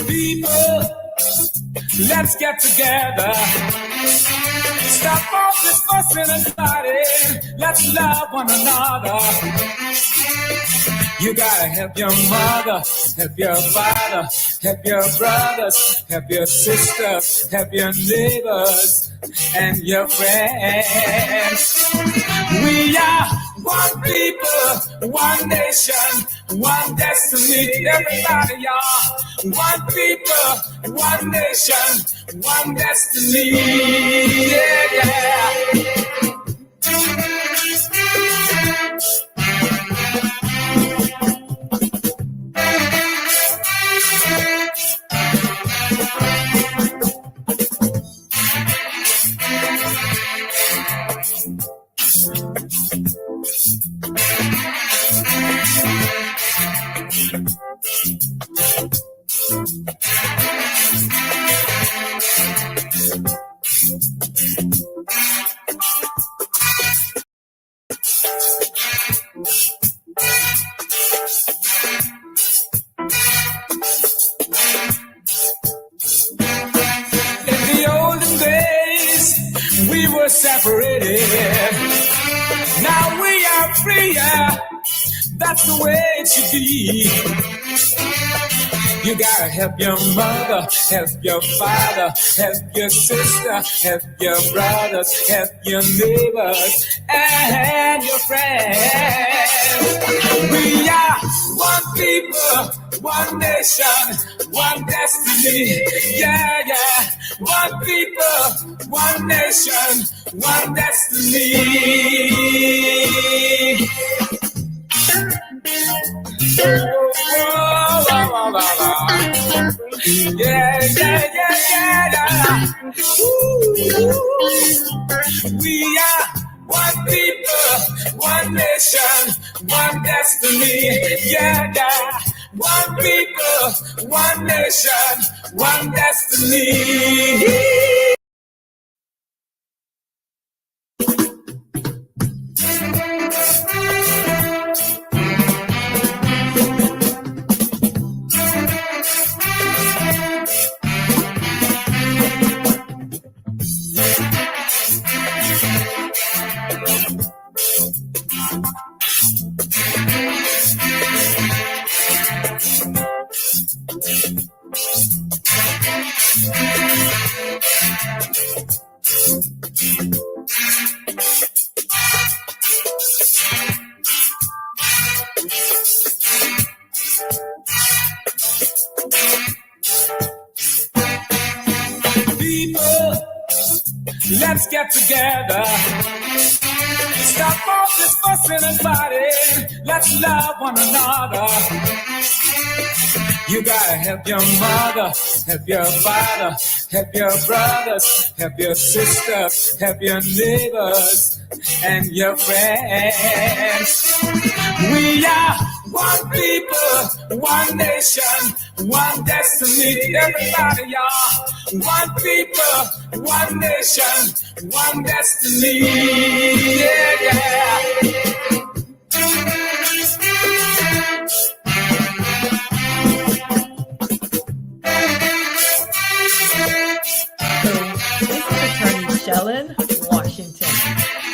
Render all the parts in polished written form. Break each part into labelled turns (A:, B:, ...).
A: People, let's get together. Stop all this fussing and fighting. Let's love one another. You gotta help your mother, help your father, help your brothers, help your sisters, help your neighbors and your friends. We are one people, one nation, one destiny. Everybody, y'all. One people, one nation, one destiny. Yeah, yeah. We were separated. Now we are freer. That's the way it should be. You gotta help your mother, help your father, help your sister, help your brothers, help your neighbors, and your friends. We are one people, one nation, one destiny. Yeah, yeah. One people, one nation, one destiny. Yeah, yeah, yeah, yeah. Ooh. We are one people, one nation, one destiny. Yeah, yeah. One people, one nation, one destiny. Let's get together. Stop all this fussing and fighting. Let's love one another. You gotta help your mother, help your father, help your brothers, help your sisters, help your neighbors and your friends. We are one people, one nation, one destiny. Everybody, y'all. One people, one nation, one destiny. Yeah, yeah.
B: Shellen Washington,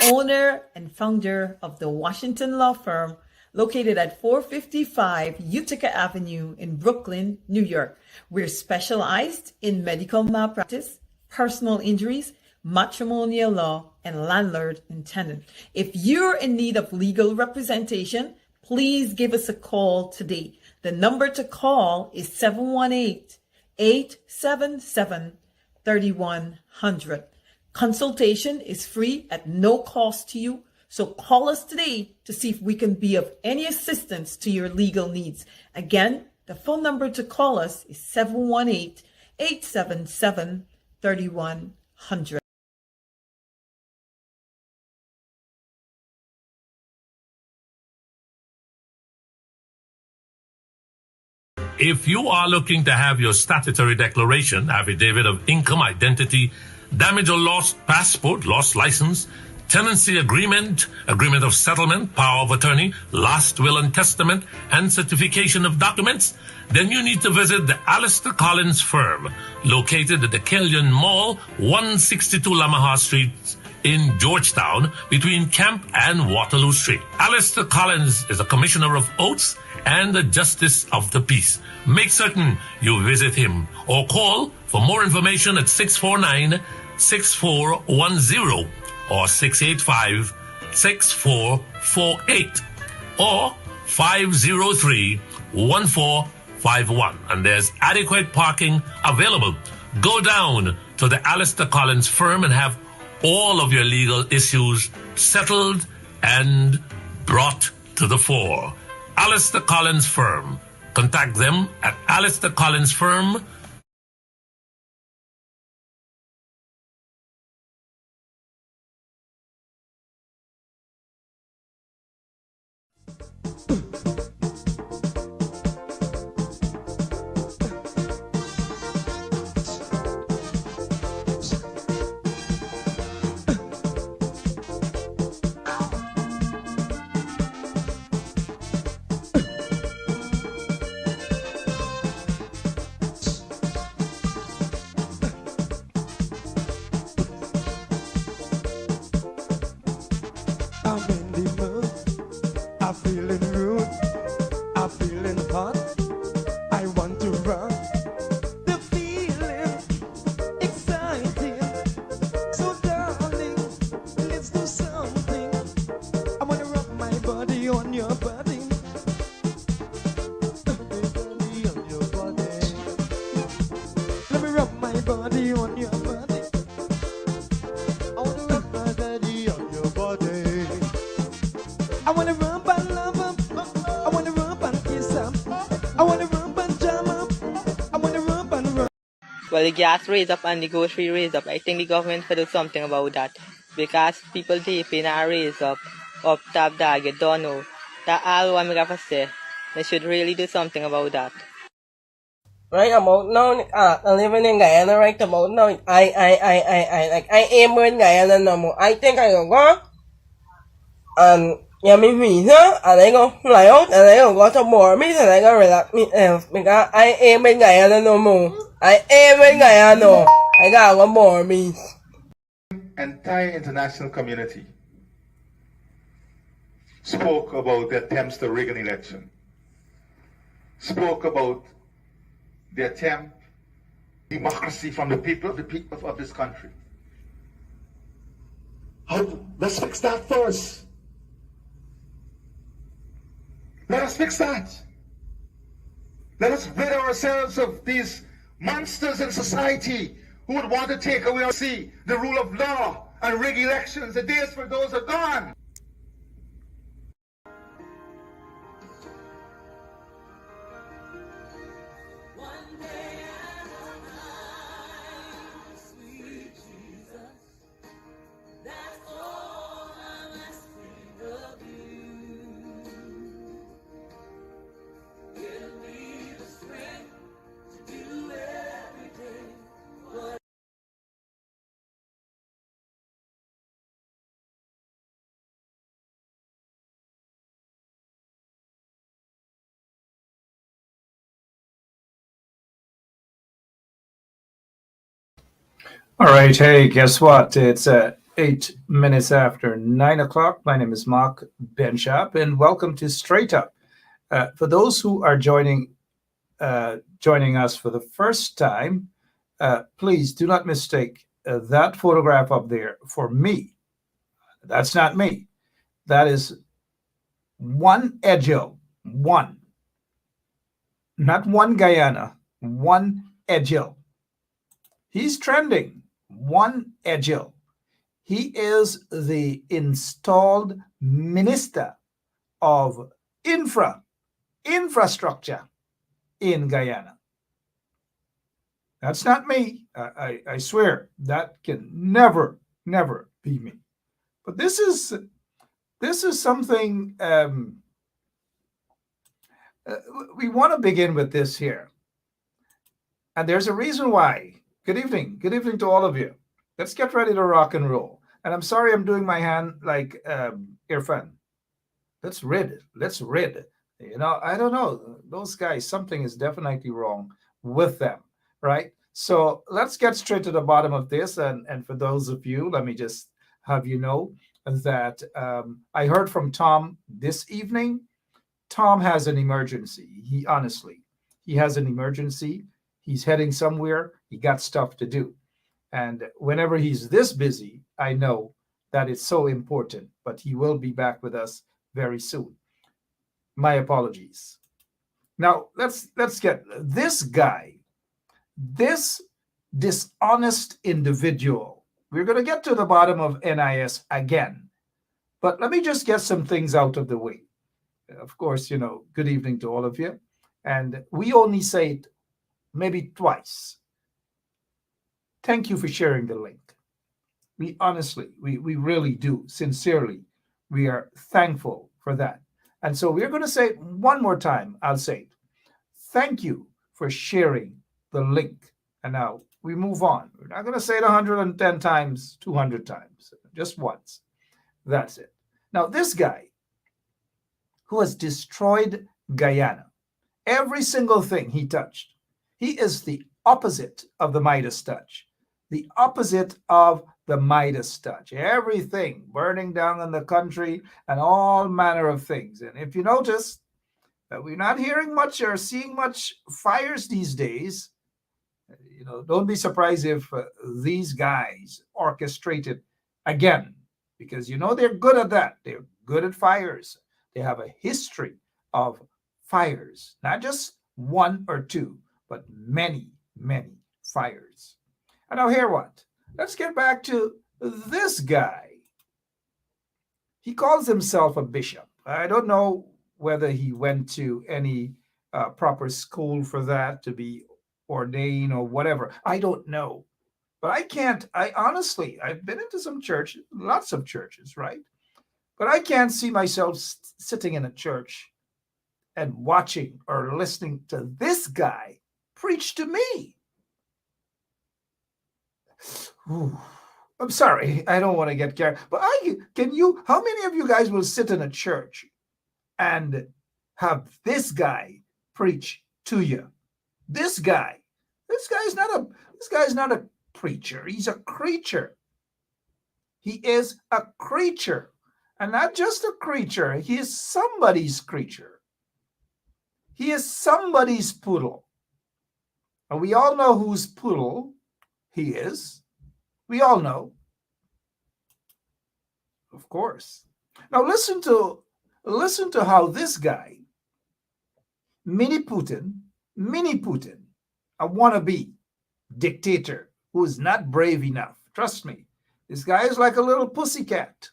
B: owner and founder of the Washington Law Firm, located at 455 Utica Avenue in Brooklyn, New York. We're specialized in medical malpractice, personal injuries, matrimonial law, and landlord and tenant. If you're in need of legal representation, please give us a call today. The number to call is 718-877-3100. Consultation is free at no cost to you. So call us today to see if we can be of any assistance to your legal needs. Again, the phone number to call us is 718-877-3100.
C: If you are looking to have your statutory declaration, affidavit of income, identity, damage or lost passport, lost license, tenancy agreement, agreement of settlement, power of attorney, last will and testament, and certification of documents, then you need to visit the Alistair Collins firm, located at the Kellyan Mall, 162 Lamaha Street in Georgetown, between Camp and Waterloo Street. Alistair Collins is a commissioner of oaths and a justice of the peace. Make certain you visit him or call for more information at 649-6410 or 685-6448 or 503-1451. And there's adequate parking available. Go down to the Alistair Collins firm and have all of your legal issues settled and brought to the fore. Alistair Collins firm. Contact them at Alistair Collins firm.
D: I'm in the mood, I'm feeling rude, I'm feeling hot, I want to run. The feeling exciting, so darling, let's do something. I wanna rub my body on your body, body on your body. Let me rub my body on your body. I wanna rub my body on your body. I wanna rub and love up. I wanna rub and kiss up. I wanna rub and jam up. I wanna rub and rub.
E: Well, the gas raised up and the grocery raised up. I think the government should do something about that because people taping and raise up top dog, you don't know. That all what I have to say. They should really do something about that.
F: Right, I'm out now. I'm living in Guyana, right? I'm out now. Like, I ain't in Guyana no more. I think I gonna go and get me visa, and I gonna fly out, and I gonna go to Mormis, and I gonna relax myself, because I ain't in Guyana no more. I ain't in Guyana. I gotta go Mormis.
G: Entire international community spoke about the attempts to rig an election, spoke about the attempt democracy from the people of this country. Let's fix that first. Let us fix that. Let us rid ourselves of these monsters in society who would want to take away the rule of law and rig elections. The days for those are gone.
H: All right, hey, guess what? It's 8 minutes after 9 o'clock. My name is Mark Benchap, and welcome to Straight Up. For those who are joining us for the first time, please do not mistake that photograph up there for me. That's not me. That is one Edgel, one. Not one Guyana, one Edgel. He's trending. One Edgel. He is the installed minister of infrastructure in Guyana. That's not me. I swear that can never be me. But this is something we want to begin with this here. And there's a reason why. Good evening. Good evening to all of you. Let's get ready to rock and roll. And I'm sorry I'm doing my hand like Irfan. Let's read it. Let's read it. I don't know. Those guys, something is definitely wrong with them, right? So let's get straight to the bottom of this. And for those of you, let me just have you know that I heard from Tom this evening. Tom has an emergency. He has an emergency. He's heading somewhere. He got stuff to do. And whenever he's this busy, I know that it's so important, but he will be back with us very soon. My apologies. Now, let's get this guy, this dishonest individual. We're going to get to the bottom of NIS again, but let me just get some things out of the way. Of course, good evening to all of you. And we only say it maybe twice. Thank you for sharing the link. We honestly, we really do, sincerely, we are thankful for that. And so we're going to say it one more time. I'll say it. Thank you for sharing the link. And now we move on. We're not going to say it 110 times, 200 times, just once. That's it. Now, this guy who has destroyed Guyana, every single thing he touched, he is the opposite of the Midas touch. The opposite of the Midas touch. Everything burning down in the country and all manner of things. And if you notice that we're not hearing much or seeing much fires these days, don't be surprised if these guys orchestrated again, because they're good at that. They're good at fires. They have a history of fires, not just one or two, but many, many fires. And now hear what? Let's get back to this guy. He calls himself a bishop. I don't know whether he went to any proper school for that to be ordained or whatever. I don't know. But I've been into some churches, lots of churches, right? But I can't see myself sitting in a church and watching or listening to this guy preach to me. Ooh, I'm sorry, I don't want to get carried. But how many of you guys will sit in a church and have this guy preach to you? This guy's not a preacher. He's a creature. He is a creature. And not just a creature, he is somebody's creature. He is somebody's poodle. And we all know whose poodle he is. We all know. Of course. Now listen to how this guy, mini Putin, a wannabe dictator who is not brave enough. Trust me, this guy is like a little pussycat.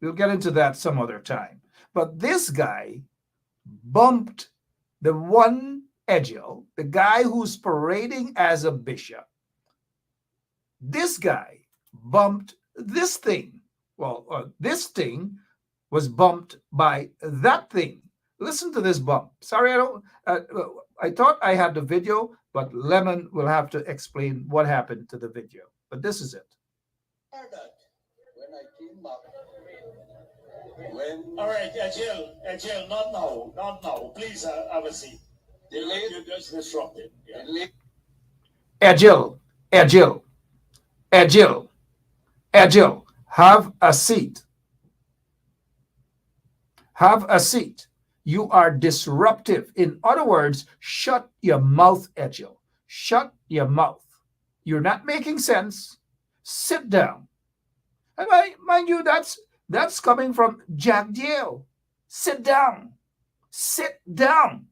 H: We'll get into that some other time. But this guy bumped the one Egil, the guy who's parading as a bishop. This guy bumped this thing. Well, this thing was bumped by that thing. Listen to this bump. Sorry, I thought I had the video, but Lemon will have to explain what happened to the video. But this is it.
I: When I came back, all right, Agil, not now. Please have a seat. You just disrupted. Yeah.
H: Agil, have a seat. Have a seat. You are disruptive. In other words, shut your mouth, Agil. Shut your mouth. You're not making sense. Sit down. And mind you, that's coming from Jagdeo. Sit down. Sit down.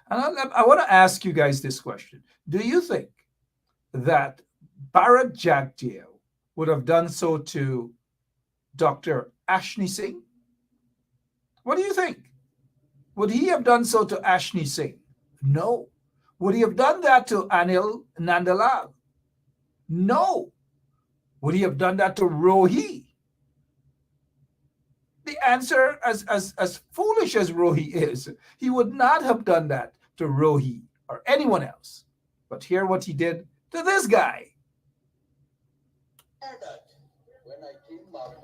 H: And I want to ask you guys this question. Do you think that Bharat Jagdeo would have done so to Dr. Ashni Singh? What do you think? Would he have done so to Ashni Singh? No. Would he have done that to Anil Nandalal? No. Would he have done that to Rohi? The answer, as foolish as Rohi is, he would not have done that to Rohi or anyone else. But hear what he did to this guy.
I: When I came back,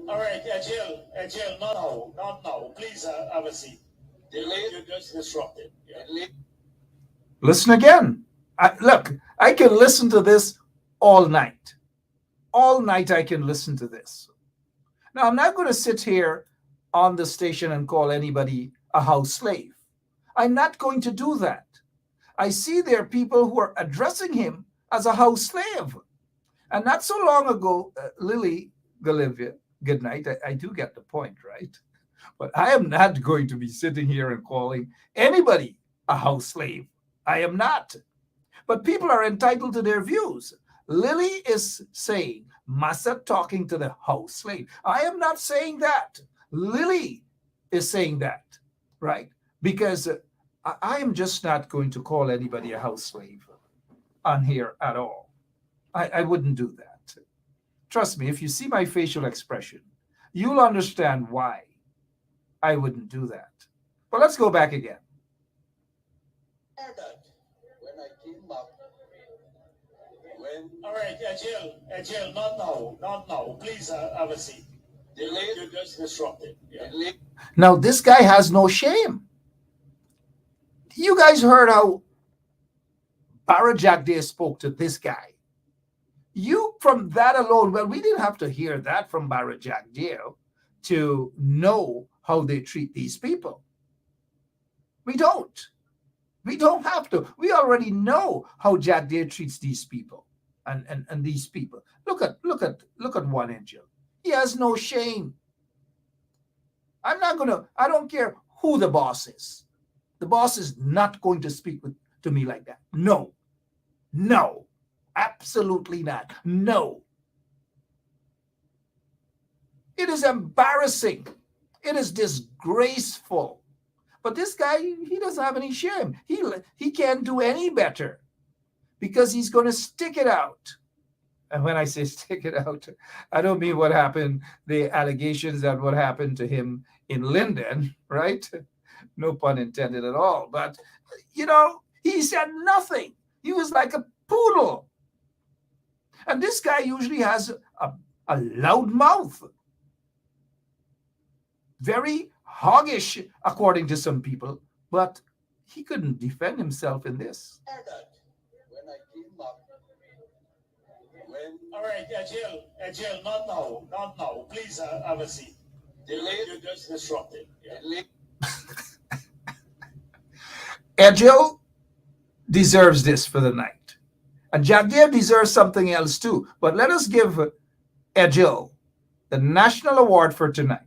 I: all right, Jill, not now. Please have a seat. Delay, you just disrupted. Yeah.
H: Listen again. Look, I can listen to this all night. All night I can listen to this. Now, I'm not going to sit here on the station and call anybody a house slave. I'm not going to do that. I see there are people who are addressing him as a house slave. And not so long ago, Lily Galivia, good night. I do get the point, right? But I am not going to be sitting here and calling anybody a house slave. I am not. But people are entitled to their views. Lily is saying, Massa talking to the house slave. I am not saying that. Lily is saying that, right? Because I am just not going to call anybody a house slave on here at all. I wouldn't do that. Trust me, if you see my facial expression, you'll understand why I wouldn't do that. But let's go back again.
I: When I came back, all right, Jill, not now. Please have a seat. Delay, you just disrupted. Yeah.
H: Now, this guy has no shame. You guys heard how Jagdeo spoke to this guy. You, from that alone, well, we didn't have to hear that from Jagdeo to know how they treat these people. We don't. We don't have to. We already know how Jagdeo treats these people and these people. Look at one angel. He has no shame. I don't care who the boss is. The boss is not going to speak to me like that. No, absolutely not. No. It is embarrassing. It is disgraceful. But this guy, he doesn't have any shame. He can't do any better because he's going to stick it out. And when I say stick it out, I don't mean what happened, the allegations that what happened to him in Linden, right? No pun intended at all. But, he said nothing. He was like a poodle. And this guy usually has a loud mouth. Very hoggish, according to some people. But he couldn't defend himself in this.
I: When I came back, all right, Jill, not now. Please have a seat. Delay, you just disrupted. Yeah.
H: Edgel deserves this for the night. And Jagdeo deserves something else too. But let us give Edgel the national award for tonight.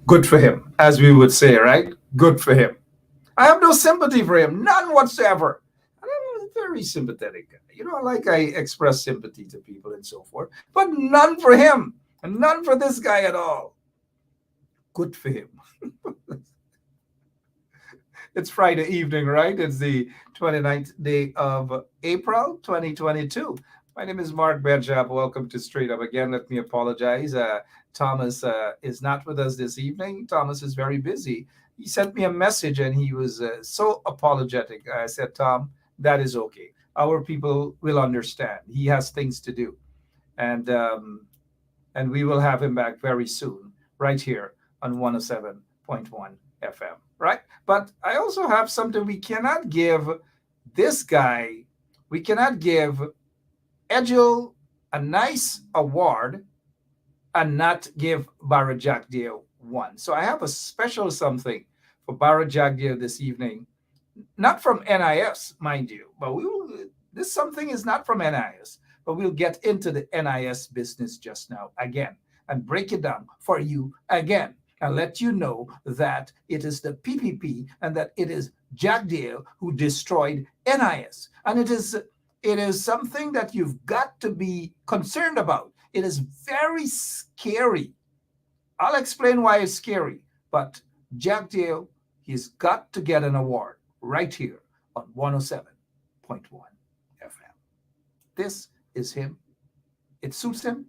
H: Good for him, as we would say, right? Good for him. I have no sympathy for him, none whatsoever. I'm a very sympathetic guy. I express sympathy to people and so forth, but none for him, and none for this guy at all. Good for him. It's Friday evening, right? It's the 29th day of April, 2022. My name is Mark Benchap. Welcome to Straight Up. Again, let me apologize. Thomas is not with us this evening. Thomas is very busy. He sent me a message and he was so apologetic. I said, Tom, that is okay. Our people will understand. He has things to do. And we will have him back very soon, right here on 107.1 FM, right? But I also have something we cannot give this guy. We cannot give Edgel a nice award and not give Jagdeo one. So I have a special something for Jagdeo this evening, not from NIS, mind you, but this something is not from NIS, but we'll get into the NIS business just now again. and break it down for you again and let you know that it is the PPP and that it is Jagdeo who destroyed NIS. And it is something that you've got to be concerned about. It is very scary. I'll explain why it's scary. But Jagdeo, he's got to get an award right here on 107.1 FM. This is him. It suits him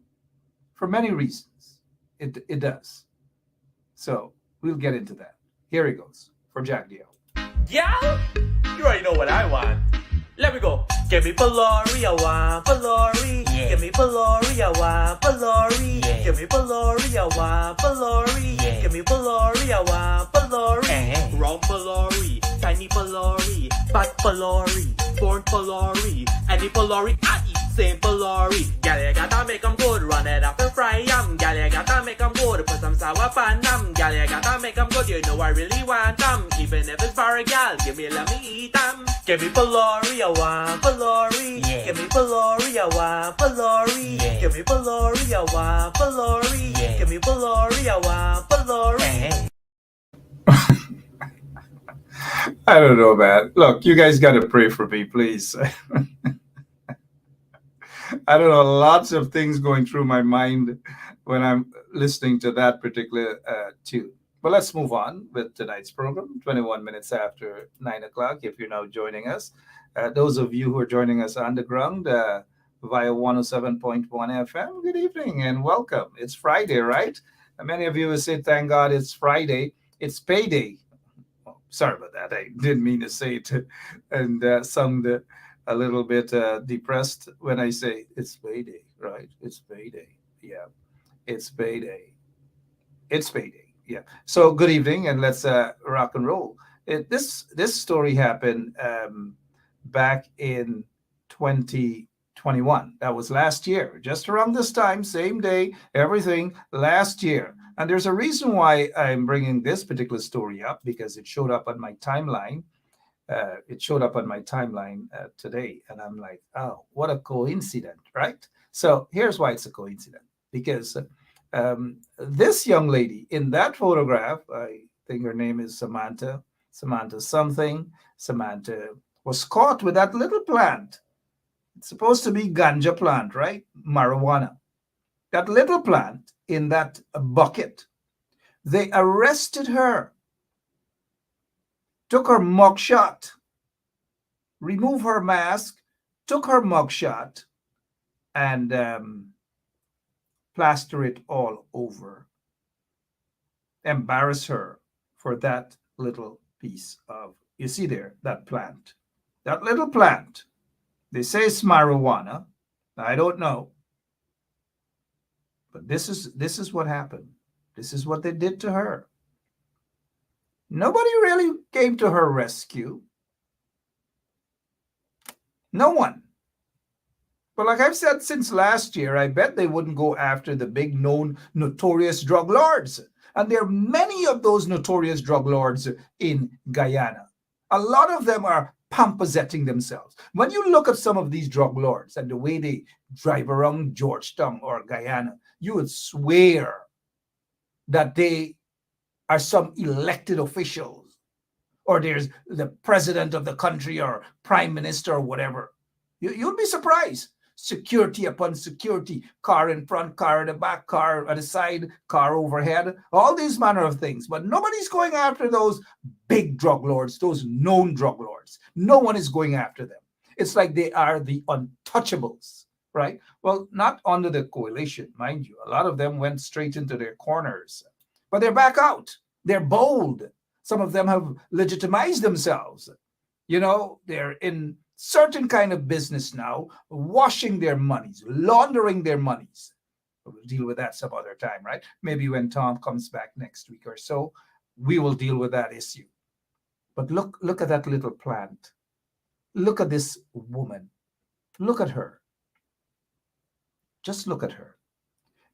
H: for many reasons. It does. So we'll get into that. Here he goes for Jagdeo.
J: Yeah, you already know what I want. Let me go. Give me Polari, I want Polari. Yeah. Give me Polari, I want Polari. Yeah. Give me Polari, I want Polari. Yeah. Give me Polari, I want Polari. Wrong Polari, tiny Polari, fat Polari, born Polari, any Polari I eat. Same Polari, gal you gotta make 'em good, run it up and fry 'em. Gal you gotta make 'em good, put some sour pan 'em. Gal you gotta make 'em good, you know I really want 'em. Even if it's for a gal, give me, let me eat 'em. Give me Polari, I want Polari. Yeah. Give me Polari, I want Polari. Yeah. Give me Polari, I want Polari. Yeah. Give me Polari, I want Polari.
H: I don't know, man. Look, you guys got to pray for me, please. I don't know, lots of things going through my mind when I'm listening to that particular tune. But let's move on with tonight's program, 21 minutes after 9 o'clock, if you're now joining us. Those of you who are joining us underground via 107.1 FM, good evening and welcome. It's Friday, right? And many of you will say, thank God it's Friday. It's payday. Oh, sorry about that. I didn't mean to say it and sound a little bit depressed when I say it's payday, right? It's payday. Yeah, it's payday. It's payday. Yeah. So good evening and let's rock and roll. This story happened back in 2021. That was last year, just around this time, same day, everything last year. And there's a reason why I'm bringing this particular story up, because it showed up on my timeline. Today, and I'm like, oh, what a coincidence, right? So here's why it's a coincidence, because this young lady in that photograph, I think her name is Samantha something. Samantha was caught with that little plant. It's supposed to be ganja plant, right? Marijuana. That little plant in that bucket. They arrested her, took her mugshot, removed her mask, took her mugshot, and plaster it all over. Embarrass her for that little piece of, you see there, that plant. That little plant. They say it's marijuana. I don't know. But this is what happened. This is what they did to her. Nobody really came to her rescue. No one. But like I've said since last year, I bet they wouldn't go after the big known notorious drug lords. And there are many of those notorious drug lords in Guyana. A lot of them are pamposetting themselves. When you look at some of these drug lords and the way they drive around Georgetown or Guyana, you would swear that they are some elected officials, or there's the president of the country or prime minister or whatever. You'll be surprised. Security upon security, car in front, car in the back, car at the side, car overhead, all these manner of things. But nobody's going after those big drug lords, those known drug lords. No one is going after them. It's like they are the untouchables, right? Well, not under the coalition, mind you. A lot of them went straight into their corners, but they're back out. They're bold. Some of them have legitimized themselves. You know, they're in certain kind of business now, washing their monies, laundering their monies. We'll deal with that some other time, right? Maybe when Tom comes back next week or so, we will deal with that issue. But look at that little plant. Look at this woman. Look at her. Just look at her.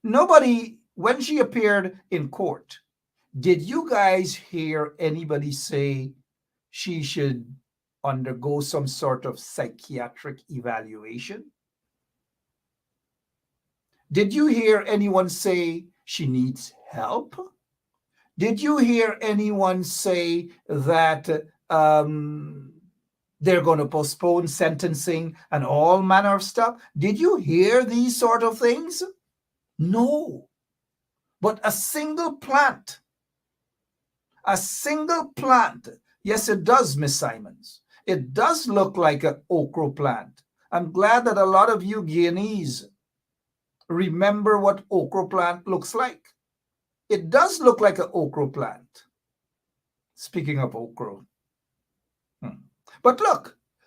H: Nobody, when she appeared in court, did you guys hear anybody say she should undergo some sort of psychiatric evaluation? Did you hear anyone say she needs help? Did you hear anyone say that they're going to postpone sentencing and all manner of stuff? Did you hear these sort of things? No. But a single plant, yes, it does, Miss Simons. It does look like an okra plant. I'm glad that a lot of you Guyanese remember what okra plant looks like. It does look like an okra plant. Speaking of okra. But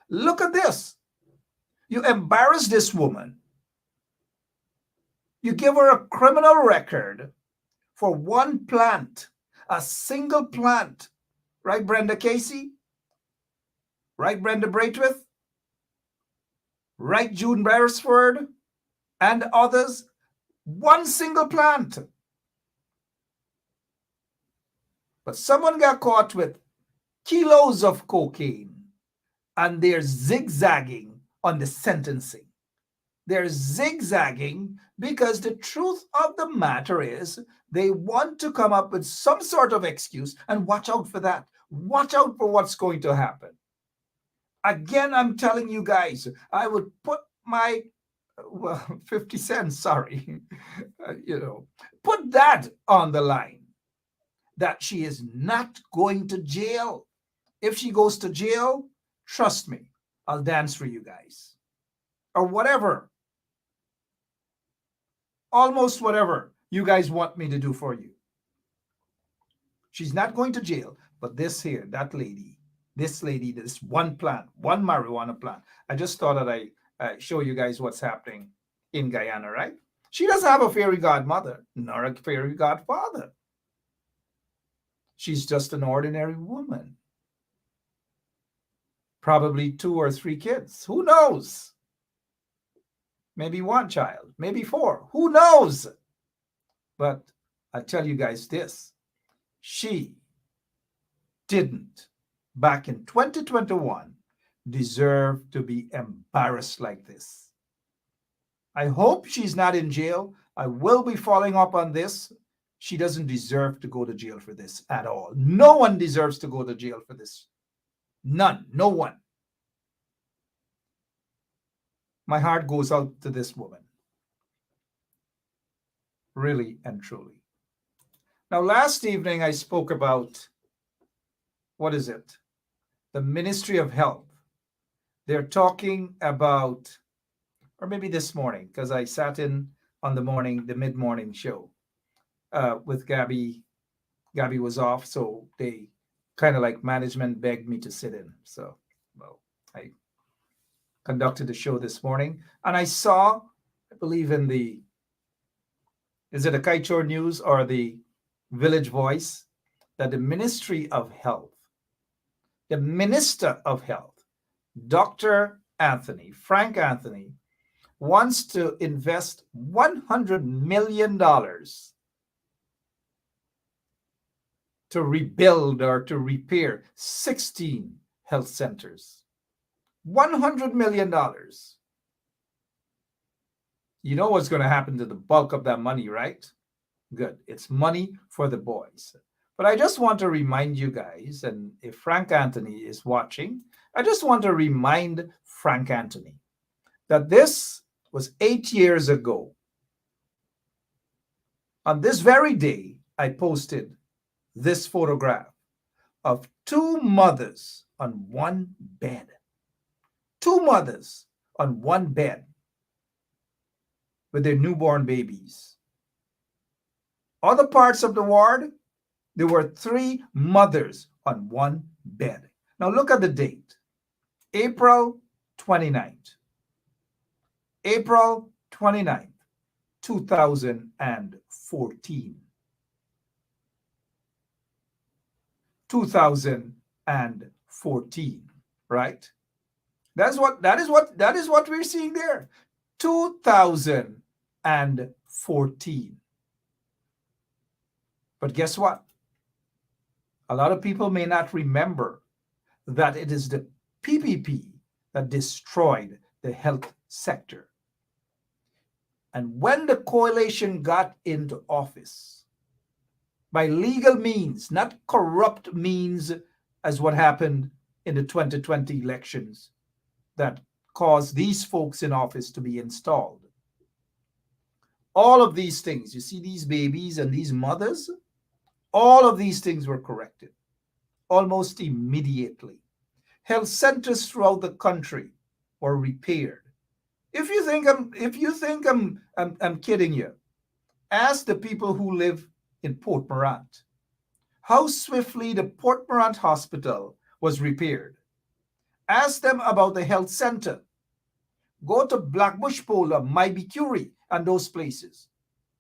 H: look at this. You embarrass this woman. You give her a criminal record for one plant, a single plant. Right, Brenda Casey? Right, Brenda Braithwaite? Right, June Beresford? And others? One single plant. But someone got caught with kilos of cocaine, and they're zigzagging on the sentencing. They're zigzagging because the truth of the matter is they want to come up with some sort of excuse, and watch out for that. Watch out for what's going to happen. Again, I'm telling you guys, I would put my 50 cents, sorry, put that on the line, that she is not going to jail. If she goes to jail, trust me, I'll dance for you guys. Or whatever. Almost whatever you guys want me to do for you. She's not going to jail, but this one plant, one marijuana plant. I just thought that I show you guys what's happening in Guyana, right? She doesn't have a fairy godmother, nor a fairy godfather. She's just an ordinary woman. Probably 2 or 3 kids. Who knows? Maybe 1 child, maybe 4. Who knows? But I tell you guys this. She didn't, back in 2021, deserve to be embarrassed like this. I hope she's not in jail. I will be following up on this. She doesn't deserve to go to jail for this at all. No one deserves to go to jail for this. None. No one. My heart goes out to this woman. Really and truly. Now, last evening I spoke about, what is it? The Ministry of Health. They're talking about, or maybe this morning, because I sat in on the mid-morning show with Gabby. Gabby was off, so they kind of like management begged me to sit in. So, well, I conducted the show this morning, and I saw, I believe in is it a Kaichor News or the Village Voice, that the Ministry of Health, the Minister of Health, Dr. Frank Anthony, wants to invest $100 million to rebuild or to repair 16 health centers. $100 million. You know what's going to happen to the bulk of that money, right? Good. It's money for the boys. But I just want to remind you guys, and if Frank Anthony is watching, I just want to remind Frank Anthony that this was 8 years ago. On this very day, I posted this photograph of 2 mothers on one bed. 2 mothers on one bed with their newborn babies. Other parts of the ward, there were 3 mothers on one bed. Now look at the date. April 29th. April 29th, 2014. 2014, right? That is what we're seeing there. 2014. But guess what? A lot of people may not remember that it is the PPP that destroyed the health sector. And when the coalition got into office, by legal means, not corrupt means, as what happened in the 2020 elections that caused these folks in office to be installed. All of these things, you see these babies and these mothers, all of these things were corrected almost immediately. Health centers throughout the country were repaired. If you think I'm kidding you, ask the people who live in Port Morant how swiftly the Port Morant Hospital was repaired. Ask them about the health center. Go to Blackbush Pola, Mybe Curie, and those places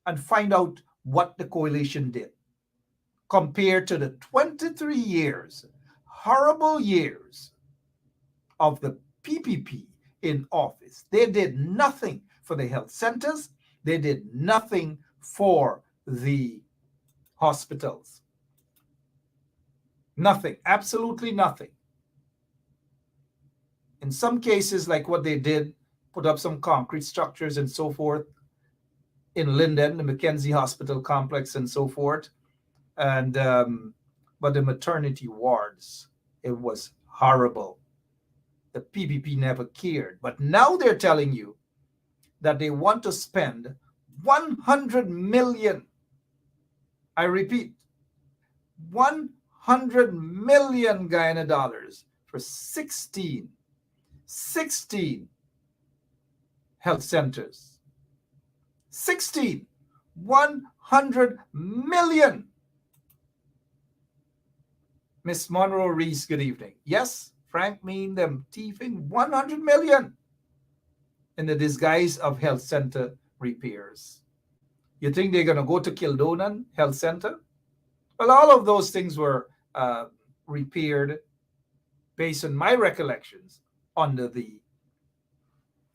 H: and find out what the coalition did compared to the 23 years, horrible years of the PPP in office. They did nothing for the health centers. They did nothing for the hospitals. Nothing, absolutely nothing. In some cases, like what they did, put up some concrete structures and so forth in Linden, the Mackenzie Hospital complex and so forth. And but the maternity wards, it was horrible. The PPP never cared. But now they're telling you that they want to spend 100 million. I repeat, 100 million Guyana dollars for 16 health centers. 100 million. Miss Monroe Reese, good evening. Yes, Frank mean them thieving 100 million in the disguise of health center repairs. You think they're going to go to Kildonan Health Center? Well, all of those things were repaired based on my recollections under the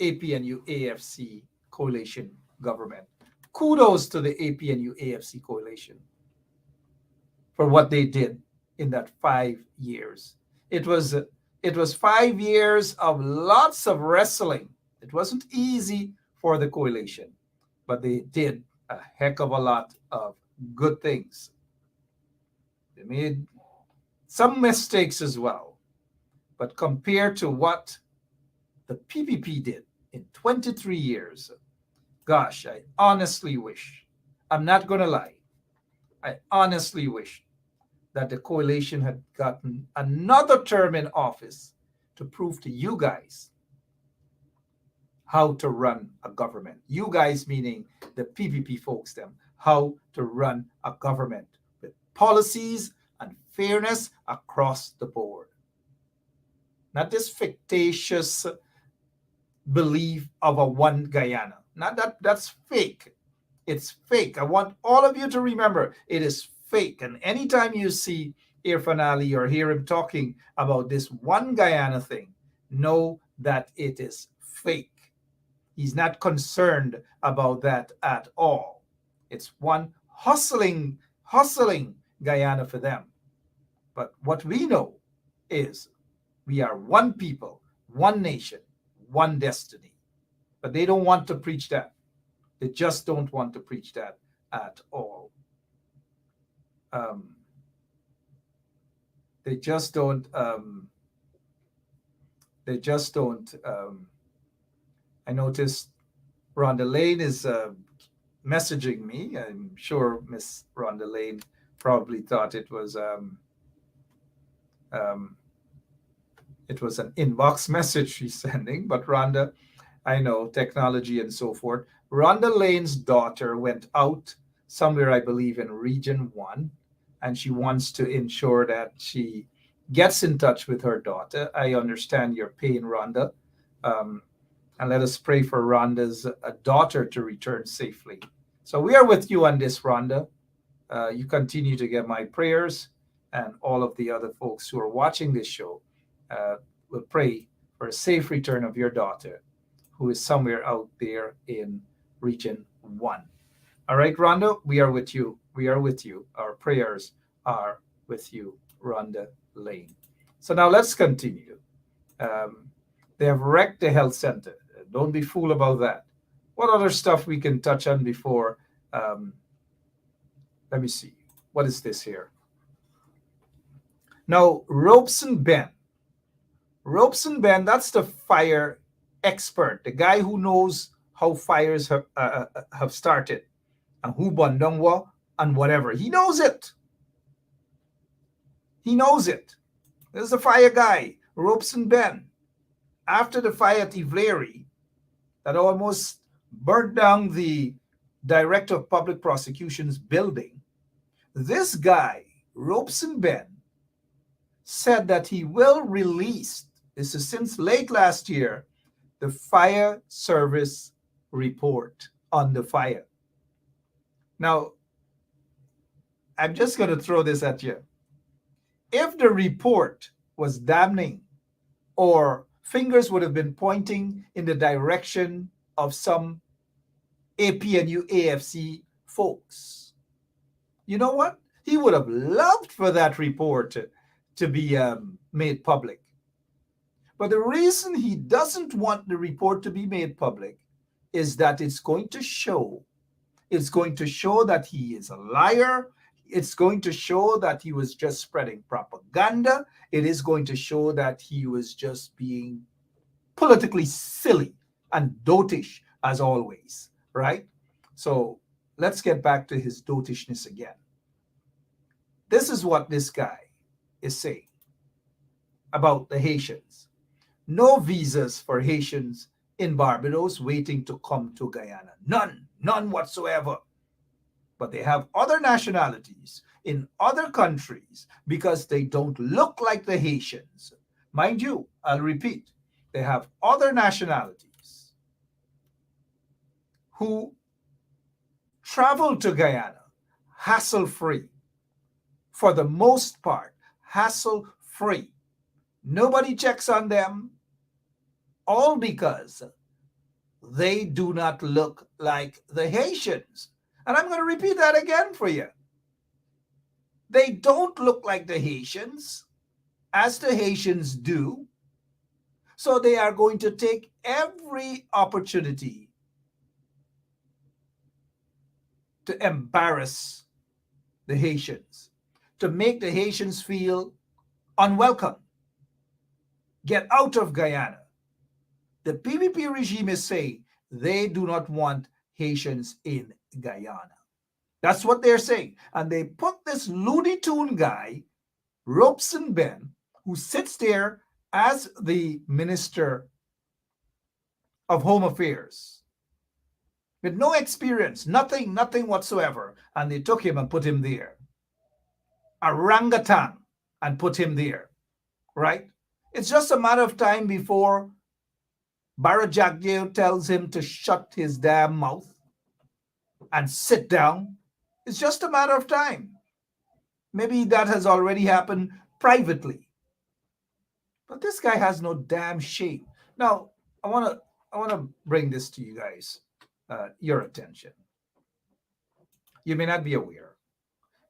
H: APNU AFC coalition government. Kudos to the APNU AFC coalition for what they did in that 5 years. It was 5 years of lots of wrestling. It wasn't easy for the coalition, but they did a heck of a lot of good things. They made some mistakes as well, but compared to what the PPP did in 23 years, gosh, I honestly wish, I'm not going to lie, I honestly wish that the coalition had gotten another term in office to prove to you guys how to run a government. You guys meaning the PPP folks, them, how to run a government with policies and fairness across the board. Not this fictitious belief of a one Guyana. Not that's fake. It's fake. I want all of you to remember it is fake. And anytime you see Irfan Ali or hear him talking about this one Guyana thing, know that it is fake. He's not concerned about that at all. It's one hustling Guyana for them. But what we know is we are one people, one nation, one destiny. But they don't want to preach that. They just don't want to preach that at all. They just don't. I noticed Rhonda Lane is messaging me. I'm sure Miss Rhonda Lane probably thought it was an inbox message she's sending. But Rhonda, I know technology and so forth. Rhonda Lane's daughter went out somewhere, I believe, in Region 1, and she wants to ensure that she gets in touch with her daughter. I understand your pain, Rhonda. And let us pray for Rhonda's daughter to return safely. So we are with you on this, Rhonda. You continue to get my prayers, and all of the other folks who are watching this show will pray for a safe return of your daughter, who is somewhere out there in Region 1. All right, Rhonda, we are with you. We are with you. Our prayers are with you, Rhonda Lane. So now let's continue. They have wrecked the health center. Don't be fooled about that. What other stuff we can touch on before? Let me see. What is this here? Now, Robeson Ben. Robeson Ben, that's the fire expert, the guy who knows how fires have started and who bandungwa and whatever. He knows it. He knows it. There's a fire guy, Robeson Ben. After the fire at Ivleri that almost burnt down the Director of Public Prosecution's building, this guy, Robeson Ben, said that he will release, this is since late last year, the fire service report on the fire. Now, I'm just going to throw this at you. If the report was damning, or fingers would have been pointing in the direction of some APNU AFC folks, you know what? He would have loved for that report to be made public. But the reason he doesn't want the report to be made public is that it's going to show that he is a liar. It's going to show that he was just spreading propaganda. It is going to show that he was just being politically silly and dotish as always, right? So let's get back to his dotishness again. This is what this guy is saying about the Haitians. No visas for Haitians in Barbados waiting to come to Guyana. None whatsoever. But they have other nationalities in other countries because they don't look like the Haitians. Mind you, I'll repeat, they have other nationalities who travel to Guyana hassle-free. For the most part, hassle-free. Nobody checks on them, all because they do not look like the Haitians. And I'm going to repeat that again for you. They don't look like the Haitians, as the Haitians do. So they are going to take every opportunity to embarrass the Haitians, to make the Haitians feel unwelcome. Get out of Guyana. The PPP regime is saying they do not want Haitians in Guyana. That's what they're saying. And they put this Looney Tune guy, Robeson Ben, who sits there as the Minister of Home Affairs with no experience, nothing whatsoever. And they took him and put him there. Orangutan and put him there, right? It's just a matter of time before Jagdeo tells him to shut his damn mouth and sit down. It's just a matter of time. Maybe that has already happened privately. But this guy has no damn shame. Now, I want to bring this to you guys, your attention. You may not be aware,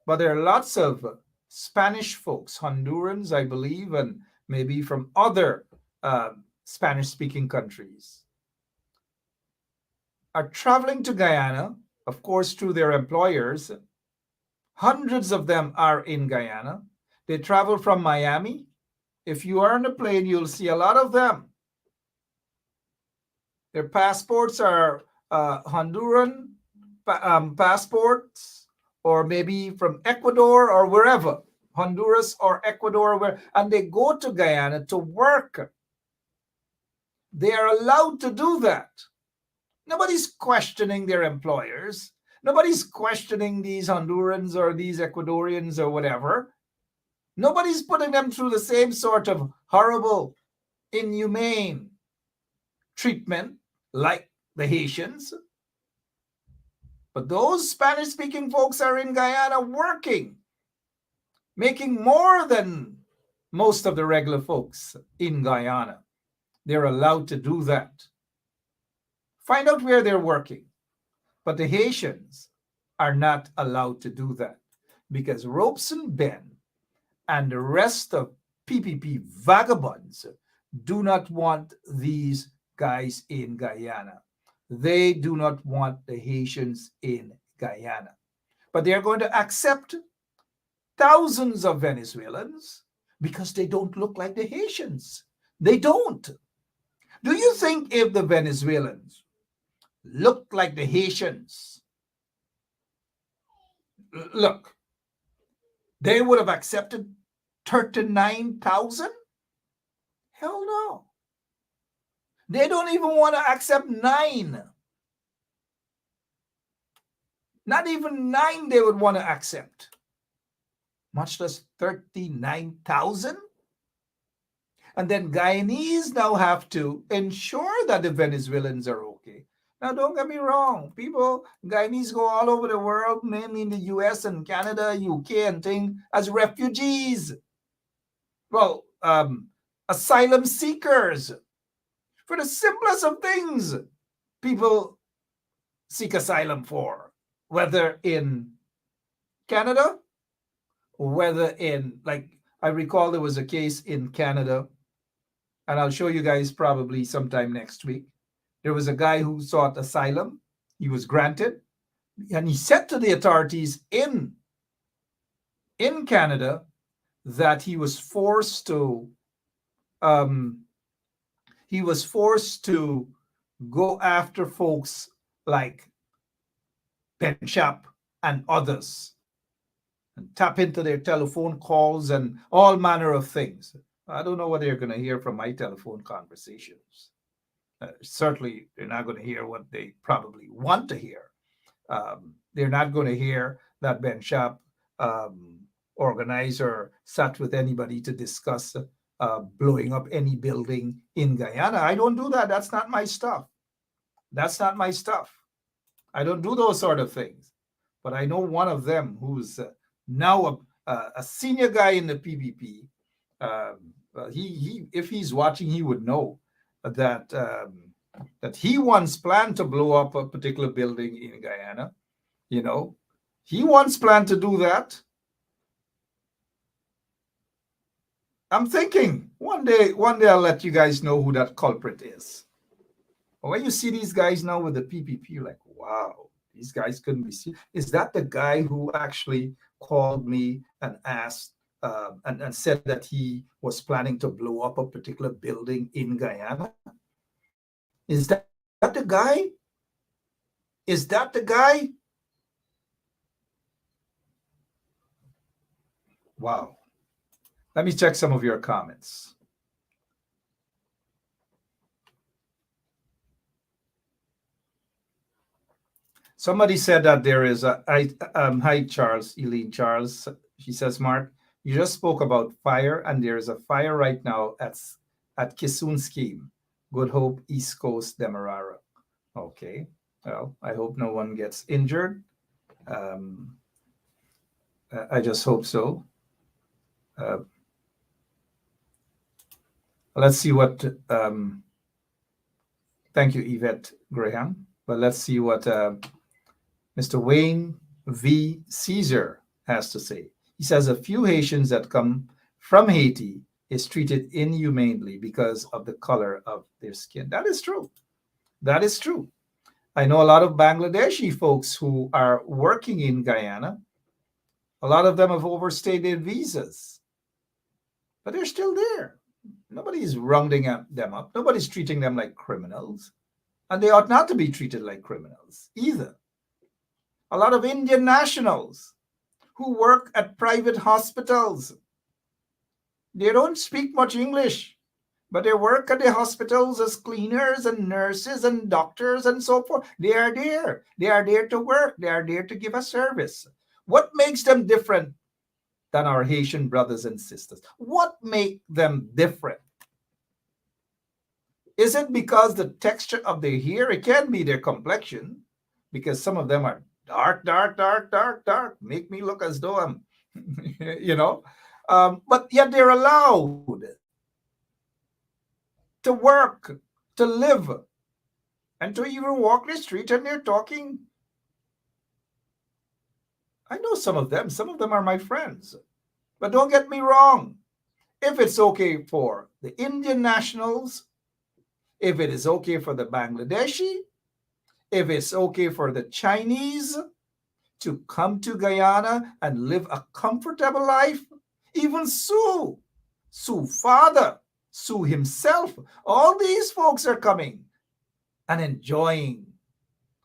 H: but there are lots of Spanish folks, Hondurans, I believe, and maybe from other Spanish-speaking countries, are traveling to Guyana, of course, through their employers. Hundreds of them are in Guyana. They travel from Miami. If you are on a plane, you'll see a lot of them. Their passports are Honduran passports, or maybe from Ecuador or wherever, Honduras or Ecuador, and they go to Guyana to work. They are allowed to do that. Nobody's questioning their employers. Nobody's questioning these Hondurans or these Ecuadorians or whatever. Nobody's putting them through the same sort of horrible, inhumane treatment like the Haitians. But those Spanish-speaking folks are in Guyana working, making more than most of the regular folks in Guyana. They're allowed to do that. Find out where they're working. But the Haitians are not allowed to do that because Robeson Ben and the rest of PPP vagabonds do not want these guys in Guyana. They do not want the Haitians in Guyana. But they're going to accept thousands of Venezuelans because they don't look like the Haitians. They don't. Do you think if the Venezuelans looked like the Haitians, look, they would have accepted 39,000? Hell no. They don't even want to accept 9. Not even 9 they would want to accept, much less 39,000. And then Guyanese now have to ensure that the Venezuelans are okay. Now, don't get me wrong. People, Guyanese go all over the world, mainly in the US and Canada, UK, and things, as refugees. Well, asylum seekers. For the simplest of things, people seek asylum for, whether in Canada, or whether in, like, I recall there was a case in Canada, and I'll show you guys probably sometime next week. There was a guy who sought asylum. He was granted, and he said to the authorities in Canada that he was forced to go after folks like Ben Shop and others, and tap into their telephone calls and all manner of things. I don't know what they're going to hear from my telephone conversations. Certainly, they're not going to hear what they probably want to hear. They're not going to hear that Ben Shop organizer sat with anybody to discuss blowing up any building in Guyana. I don't do that. That's not my stuff. That's not my stuff. I don't do those sort of things. But I know one of them who's now a senior guy in the PPP. He if he's watching, he would know that that he once planned to blow up a particular building in Guyana. You know, he once planned to do that. I'm thinking one day I'll let you guys know who that culprit is. But when you see these guys now with the PPP, you're like, wow, these guys couldn't be seen. Is that the guy who actually called me and asked and said that he was planning to blow up a particular building in Guyana? Is that the guy? Is that the guy? Wow. Let me check some of your comments. Somebody said that there is a hi Charles, Eileen Charles. She says, Mark, you just spoke about fire, and there is a fire right now at Kisun Scheme, Good Hope, East Coast, Demerara. Okay, well, I hope no one gets injured. I just hope so. Let's see what. Thank you, Yvette Graham. But let's see what Mr. Wayne V. Caesar has to say. He says a few Haitians that come from Haiti is treated inhumanely because of the color of their skin. That is true. That is true. I know a lot of Bangladeshi folks who are working in Guyana. A lot of them have overstayed their visas, but they're still there. Nobody's rounding them up. Nobody's treating them like criminals. And they ought not to be treated like criminals either. A lot of Indian nationals who work at private hospitals, they don't speak much English, but they work at the hospitals as cleaners and nurses and doctors and so forth. They are there. They are there to work. They are there to give a service. What makes them different than our Haitian brothers and sisters? What makes them different? Is it because the texture of their hair? It can be their complexion, because some of them are dark, make me look as though I'm, but yet they're allowed to work, to live, and to even walk the street, and they're talking. I know some of them are my friends, but don't get me wrong. If it's okay for the Indian nationals, if it is okay for the Bangladeshi, If it's okay for the Chinese to come to Guyana and live a comfortable life, even Sue father, Sue himself, all these folks are coming and enjoying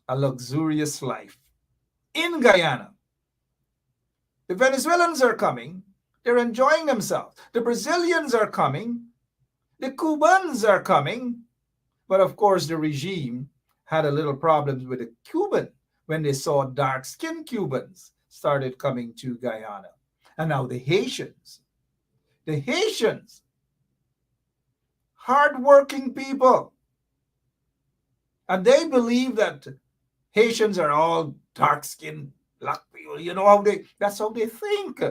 H: a luxurious life in Guyana. The Venezuelans are coming, they're enjoying themselves. The Brazilians are coming, the Cubans are coming. But of course, the regime had a little problems with the Cuban when they saw dark-skinned Cubans started coming to Guyana. And now the Haitians, hardworking people. And they believe that Haitians are all dark-skinned black people. You know that's how they think.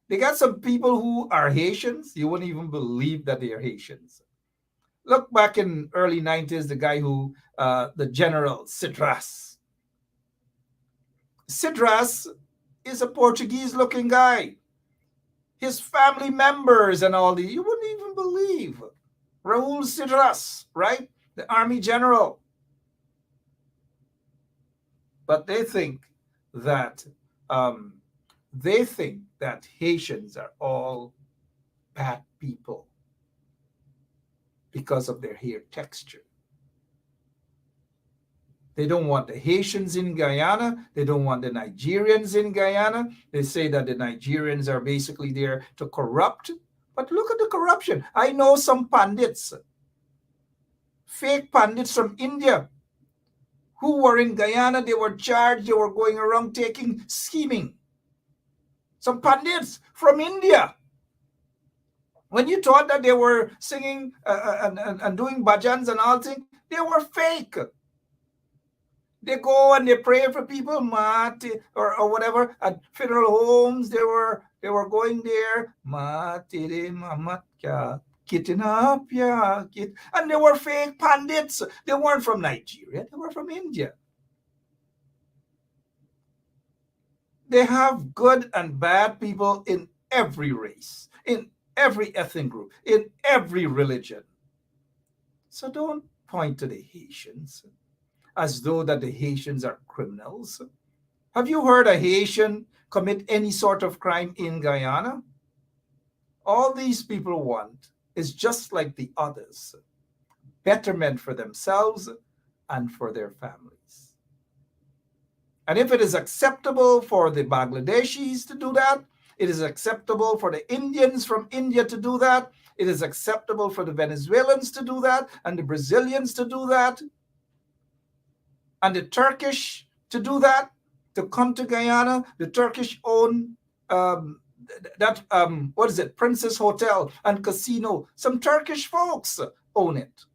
H: They got some people who are Haitians. You wouldn't even believe that they are Haitians. Look back in early 90s, the guy who, the General Citras. Citras is a Portuguese-looking guy. His family members and all you wouldn't even believe. Raul Citras, right? The army general. But they think that Haitians are all bad people because of their hair texture. They don't want the Haitians in Guyana. They don't want the Nigerians in Guyana. They say that the Nigerians are basically there to corrupt. But look at the corruption. I know some pundits, fake pundits from India, who were in Guyana. They were charged. They were going around scheming. Some pundits from India. When you thought that they were singing and doing bhajans and all things, they were fake. They go and they pray for people, or whatever, at funeral homes. They were going there, and they were fake pundits. They weren't from Nigeria. They were from India. They have good and bad people in every race, in every ethnic group, in every religion. So don't point to the Haitians as though that the Haitians are criminals. Have you heard a Haitian commit any sort of crime in Guyana? All these people want is just like the others, betterment for themselves and for their families. And if it is acceptable for the Bangladeshis to do that, it is acceptable for the Indians from India to do that, it is acceptable for the Venezuelans to do that, and the Brazilians to do that, and the Turkish to do that, to come to Guyana. The Turkish own Princess Hotel and Casino. Some Turkish folks own it.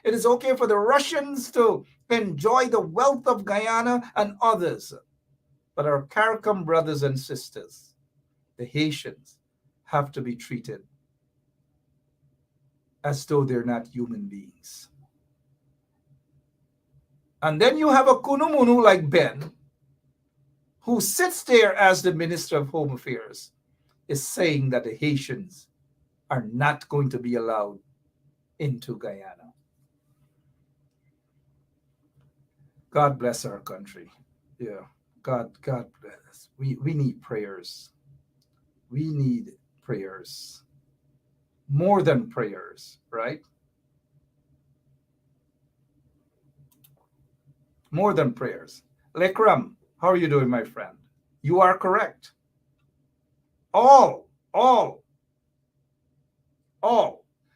H: It is okay for the Russians to enjoy the wealth of Guyana and others. But our CARICOM brothers and sisters, the Haitians, have to be treated as though they're not human beings. And then you have a kunumunu like Ben, who sits there as the Minister of Home Affairs, is saying that the Haitians are not going to be allowed into Guyana. God bless our country. Yeah, God bless. We need prayers. We need prayers. More than prayers, right? More than prayers. Lekram, how are you doing, my friend? You are correct. All.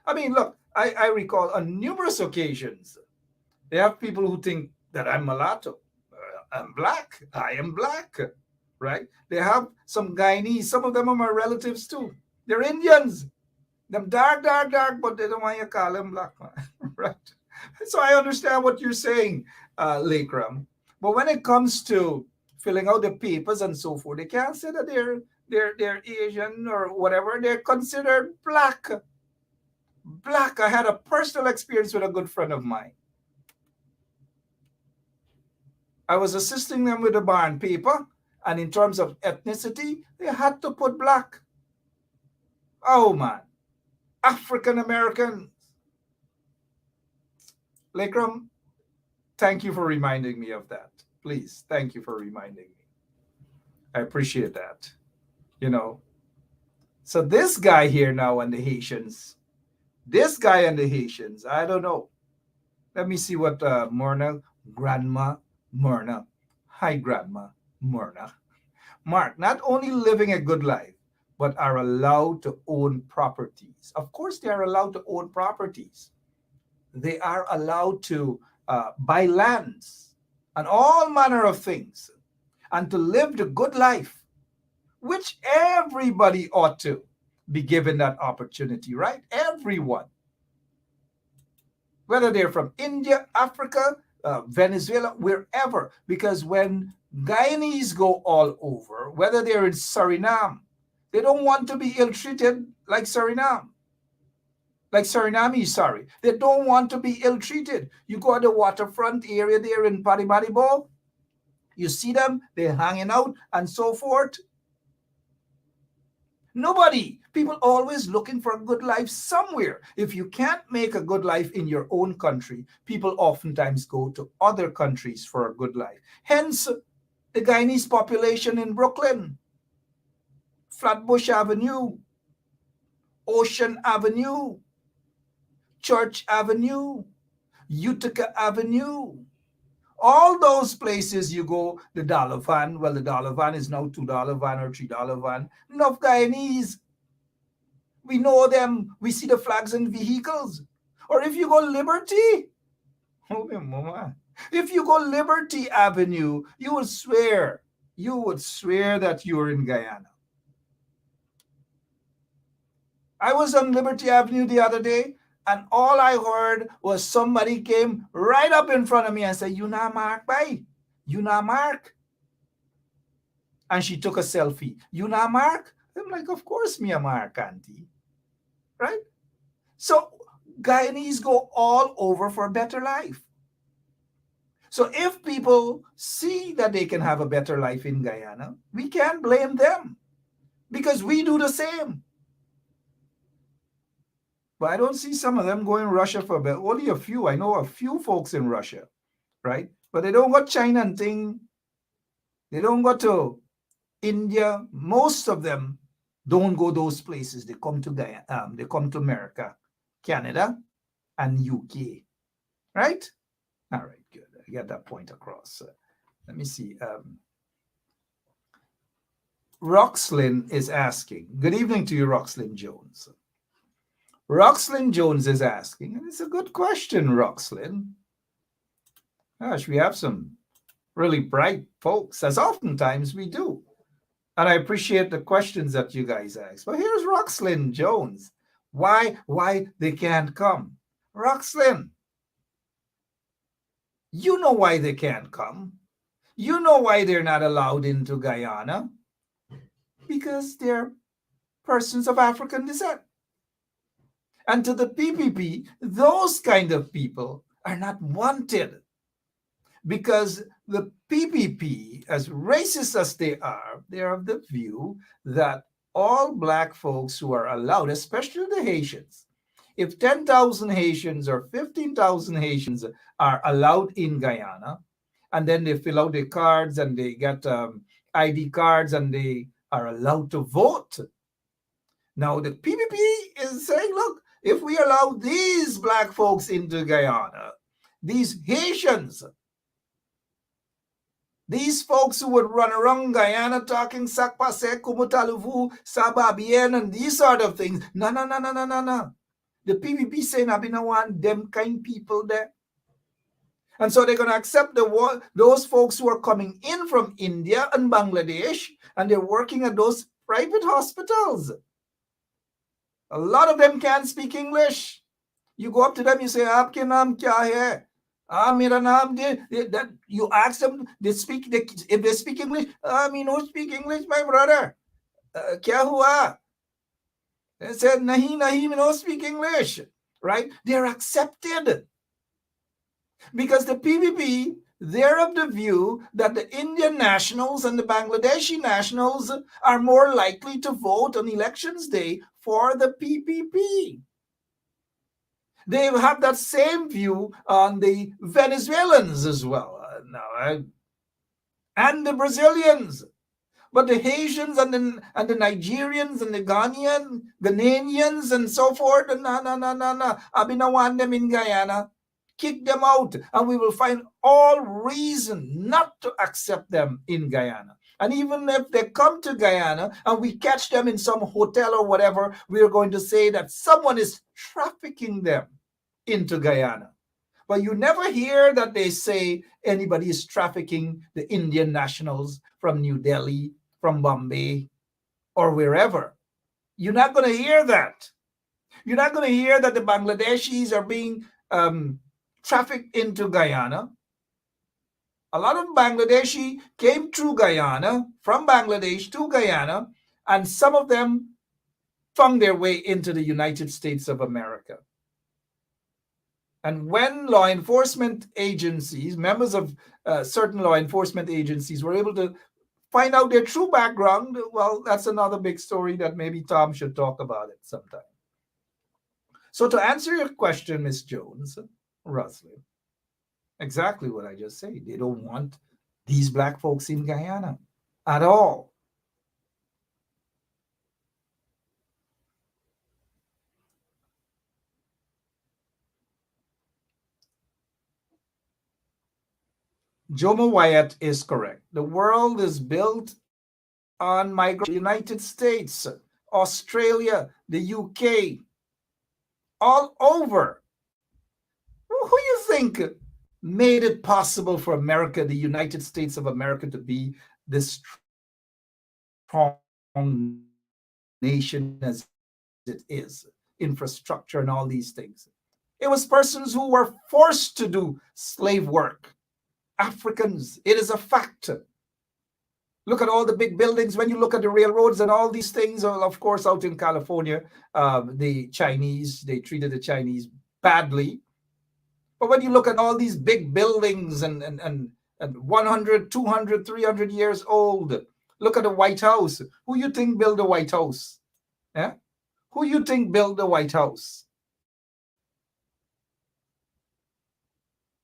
H: I mean, look, I recall on numerous occasions, they have people who think that I'm mulatto. I'm black. I am black, right? They have some Guyanese. Some of them are my relatives too. They're Indians. Them dark, but they don't want you to call them black, right? So I understand what you're saying, Lekram. But when it comes to filling out the papers and so forth, they can't say that they're Asian or whatever. They're considered black. Black. I had a personal experience with a good friend of mine. I was assisting them with the barn paper, and in terms of ethnicity, they had to put black. Oh man, African Americans. Lekram, Thank you for reminding me of that. Please, thank you for reminding me. I appreciate that. You know, so this guy here now and the Haitians, I don't know. Let me see what Grandma Myrna. Hi, Grandma Myrna. Mark, not only living a good life, but are allowed to own properties. Of course, they are allowed to own properties. They are allowed to buy lands and all manner of things and to live the good life, which everybody ought to be given that opportunity, right? Everyone. Whether they're from India, Africa, Venezuela, wherever. Because when Guyanese go all over, whether they're in Suriname, they don't want to be ill-treated like Suriname. Like Suriname, sorry. They don't want to be ill-treated. You go to the waterfront area there in Paramaribo, you see them, they're hanging out and so forth. Nobody. People always looking for a good life somewhere. If you can't make a good life in your own country, people oftentimes go to other countries for a good life. Hence, the Guyanese population in Brooklyn, Flatbush Avenue, Ocean Avenue, Church Avenue, Utica Avenue. All those places you go, the dollar van, well, the dollar van is now $2 van or $3 van. Enough Guyanese. We know them. We see the flags in vehicles. Or if you go Liberty, oh, my mama. If you go Liberty Avenue, you would swear that you're in Guyana. I was on Liberty Avenue the other day, and all I heard was somebody came right up in front of me and said, "You not Mark, bye? You not Mark?" And she took a selfie. "You not Mark?" I'm like, "Of course me a Mark, auntie." Right? So Guyanese go all over for a better life. So if people see that they can have a better life in Guyana, we can't blame them because we do the same. But I don't see some of them going Russia for better. Only a few. I know a few folks in Russia, right? But they don't go China and thing. They don't go to India. Most of them don't go those places. They come to Guyana. They come to America, Canada, and UK, right? All right, good. I get that point across. Let me see. Roxlyn is asking. Good evening to you, Roxlyn Jones. Roxlyn Jones is asking, and it's a good question, Roxlyn. Gosh, we have some really bright folks, as oftentimes we do. And I appreciate the questions that you guys ask. But here's Roxlyn Jones. Why they can't come? Roxlyn, you know why they can't come. You know why they're not allowed into Guyana. Because they're persons of African descent. And to the PPP, those kind of people are not wanted. Because the PPP, as racist as they are of the view that all Black folks who are allowed, especially the Haitians, if 10,000 Haitians or 15,000 Haitians are allowed in Guyana, and then they fill out their cards and they get ID cards and they are allowed to vote. Now the PPP is saying, look, if we allow these Black folks into Guyana, these Haitians, these folks who would run around Guyana talking sakpase, kumutaluvu, sababien, and these sort of things. No. The PPP saying, I don't want them kind people there. And so they're going to accept those folks who are coming in from India and Bangladesh, and they're working at those private hospitals. A lot of them can't speak English. You go up to them, you say, "Aapke naam kya hai? Mera naam de." That you ask them, if they speak English, me no speak English, my brother. Kya hua? They said, nahi, me no speak English. Right? They're accepted. Because the PPP, they're of the view that the Indian nationals and the Bangladeshi nationals are more likely to vote on elections day for the PPP. They have that same view on the Venezuelans as well. And the Brazilians. But the Haitians and the Nigerians and the Ghanaians and so forth, no. I mean, I want them in Guyana. Kick them out, and we will find all reason not to accept them in Guyana. And even if they come to Guyana and we catch them in some hotel or whatever, we are going to say that someone is trafficking them into Guyana. But you never hear that they say anybody is trafficking the Indian nationals from New Delhi, from Bombay, or wherever. You're not going to hear that. You're not going to hear that the Bangladeshis are being trafficked into Guyana. A lot of Bangladeshi came through Guyana, from Bangladesh to Guyana, and some of them found their way into the United States of America. And when law enforcement agencies, members of certain law enforcement agencies were able to find out their true background, well, that's another big story that maybe Tom should talk about it sometime. So to answer your question, Miss Jones, Roslyn, exactly what I just said. They don't want these black folks in Guyana at all. Jomo Wyatt is correct. The world is built on migration. United States, Australia, the UK, all over. Who you think made it possible for America, the United States of America, to be this strong nation as it is? Infrastructure and all these things. It was persons who were forced to do slave work. Africans, it is a fact. Look at all the big buildings. When you look at the railroads and all these things, of course, out in California, the Chinese, they treated the Chinese badly. But when you look at all these big buildings and 100, 200, 300 years old, look at the White House. Who you think built the White House? Yeah? Who you think built the White House?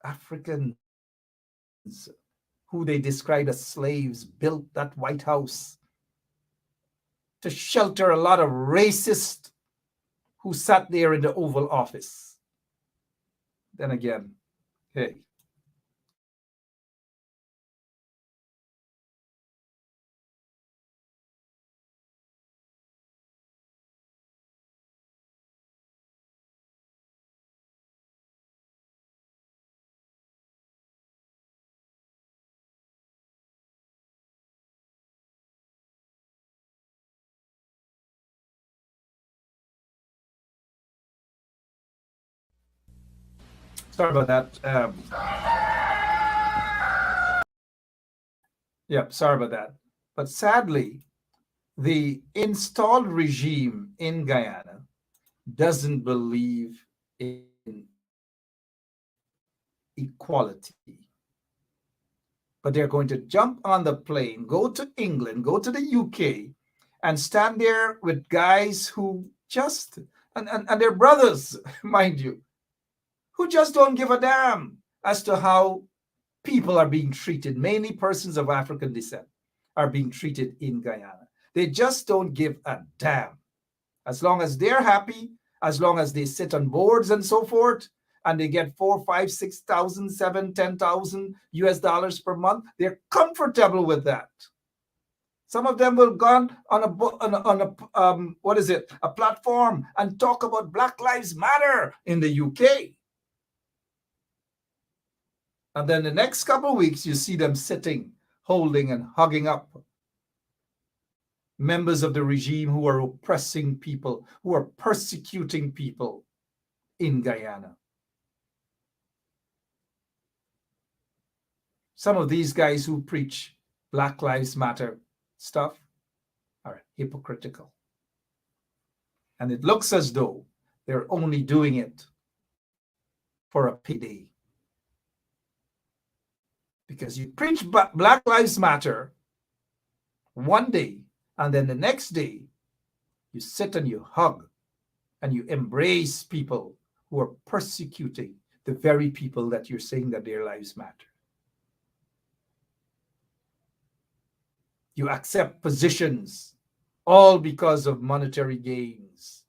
H: Africans, who they describe as slaves, built that White House to shelter a lot of racists who sat there in the Oval Office. Then again, hey. Sorry about that. Sorry about that. But sadly, the installed regime in Guyana doesn't believe in equality. But they're going to jump on the plane, go to England, go to the UK, and stand there with guys who just, and their brothers, mind you, who just don't give a damn as to how people are being treated. Mainly persons of African descent are being treated in Guyana. They just don't give a damn. As long as they're happy, as long as they sit on boards and so forth, and they get $4,000, $5,000, $6,000, $7,000, $10,000 US dollars per month, they're comfortable with that. Some of them will go on a platform and talk about Black Lives Matter in the UK. And then the next couple of weeks, you see them sitting, holding and hugging up members of the regime who are oppressing people, who are persecuting people in Guyana. Some of these guys who preach Black Lives Matter stuff are hypocritical. And it looks as though they're only doing it for a payday. Because you preach Black Lives Matter one day, and then the next day, you sit and you hug and you embrace people who are persecuting the very people that you're saying that their lives matter. You accept positions all because of monetary gains.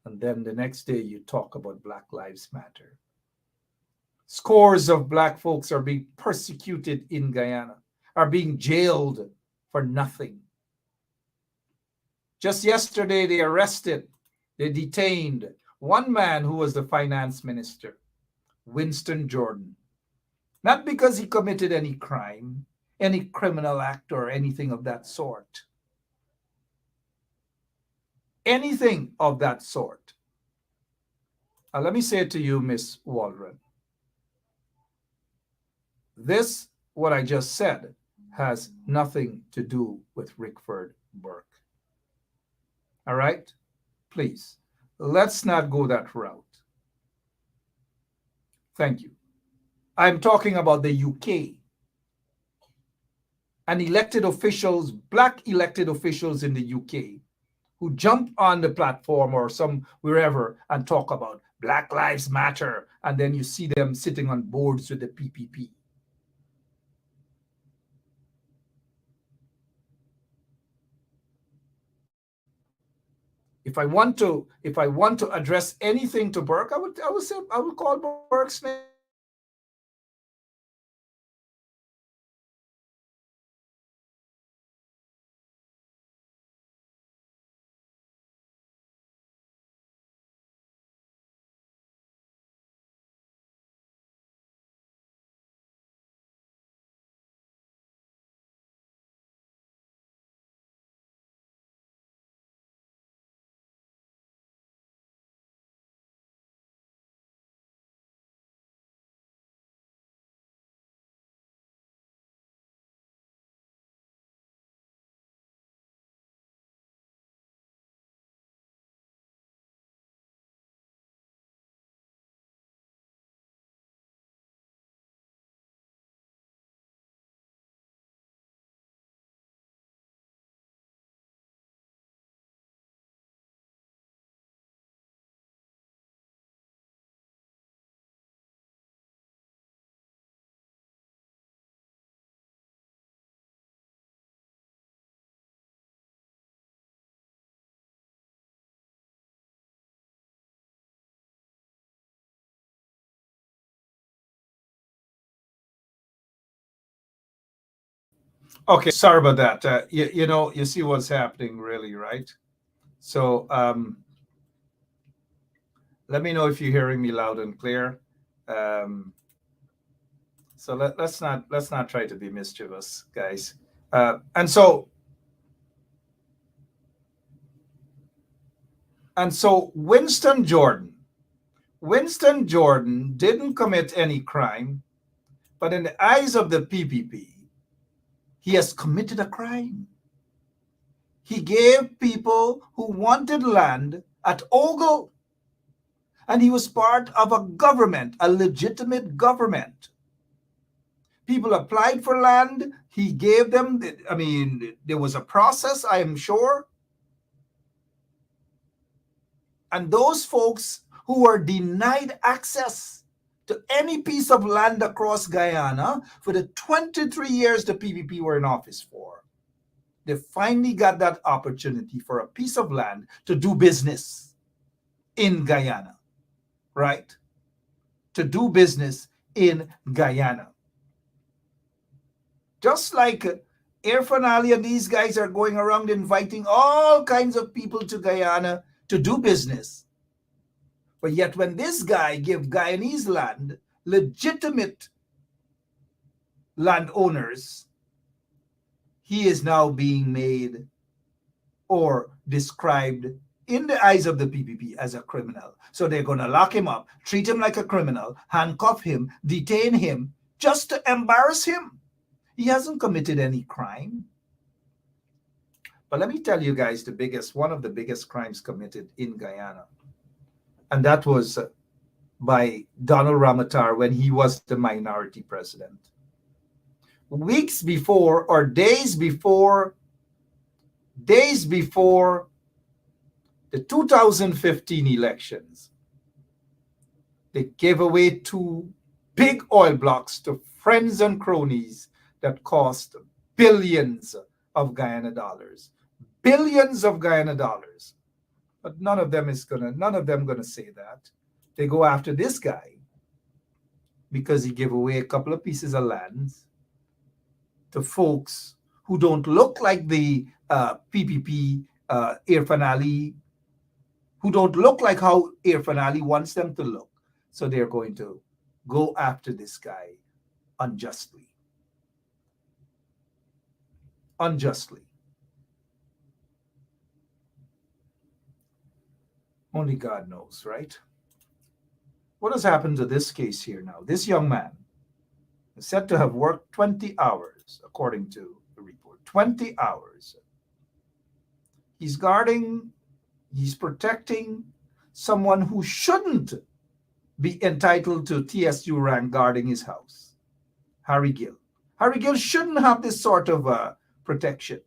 H: And then the next day you talk about Black Lives Matter. Scores of Black folks are being persecuted in Guyana, are being jailed for nothing. Just yesterday, they arrested, they detained one man who was the finance minister, Winston Jordan. Not because he committed any crime, any criminal act or anything of that sort. Anything of that sort. Let me say to you, Miss Waldron, this, what I just said, has nothing to do with Rickford Burke. All right? Please, let's not go that route. Thank you. I'm talking about the UK and elected officials, Black elected officials in the UK who jump on the platform or some wherever and talk about Black Lives Matter, and then you see them sitting on boards with the PPP. If I want to address anything to Burke, I would call Burke's name. Okay, sorry about that. You see what's happening, really, right? So let me know if you're hearing me loud and clear. So let's not try to be mischievous, guys. And so Winston Jordan didn't commit any crime, but in the eyes of the PPP, he has committed a crime. He gave people who wanted land at Ogle, and he was part of a government, a legitimate government. People applied for land. He gave them, there was a process, I am sure. And those folks who were denied access to any piece of land across Guyana for the 23 years the PPP were in office for, they finally got that opportunity for a piece of land to do business in Guyana, right? To do business in Guyana. Just like Irfan Ali and these guys are going around inviting all kinds of people to Guyana to do business. But yet when this guy gave Guyanese land, legitimate landowners, he is now being made or described in the eyes of the PPP as a criminal. So they're going to lock him up, treat him like a criminal, handcuff him, detain him, just to embarrass him. He hasn't committed any crime. But let me tell you guys one of the biggest crimes committed in Guyana. And that was by Donald Ramotar when he was the minority president. Weeks before or days before the 2015 elections, They gave away 2 big oil blocks to friends and cronies that cost billions of Guyana dollars. Billions of Guyana dollars. But none of them gonna say that. They go after this guy because he gave away a couple of pieces of land to folks who don't look like the PPP Irfan Ali, who don't look like how Irfan Ali wants them to look. So they're going to go after this guy unjustly. Unjustly. Only God knows, right? What has happened to this case here now? This young man is said to have worked 20 hours, according to the report. 20 hours. He's protecting someone who shouldn't be entitled to TSU rank guarding his house. Harry Gill. Harry Gill shouldn't have this sort of protection.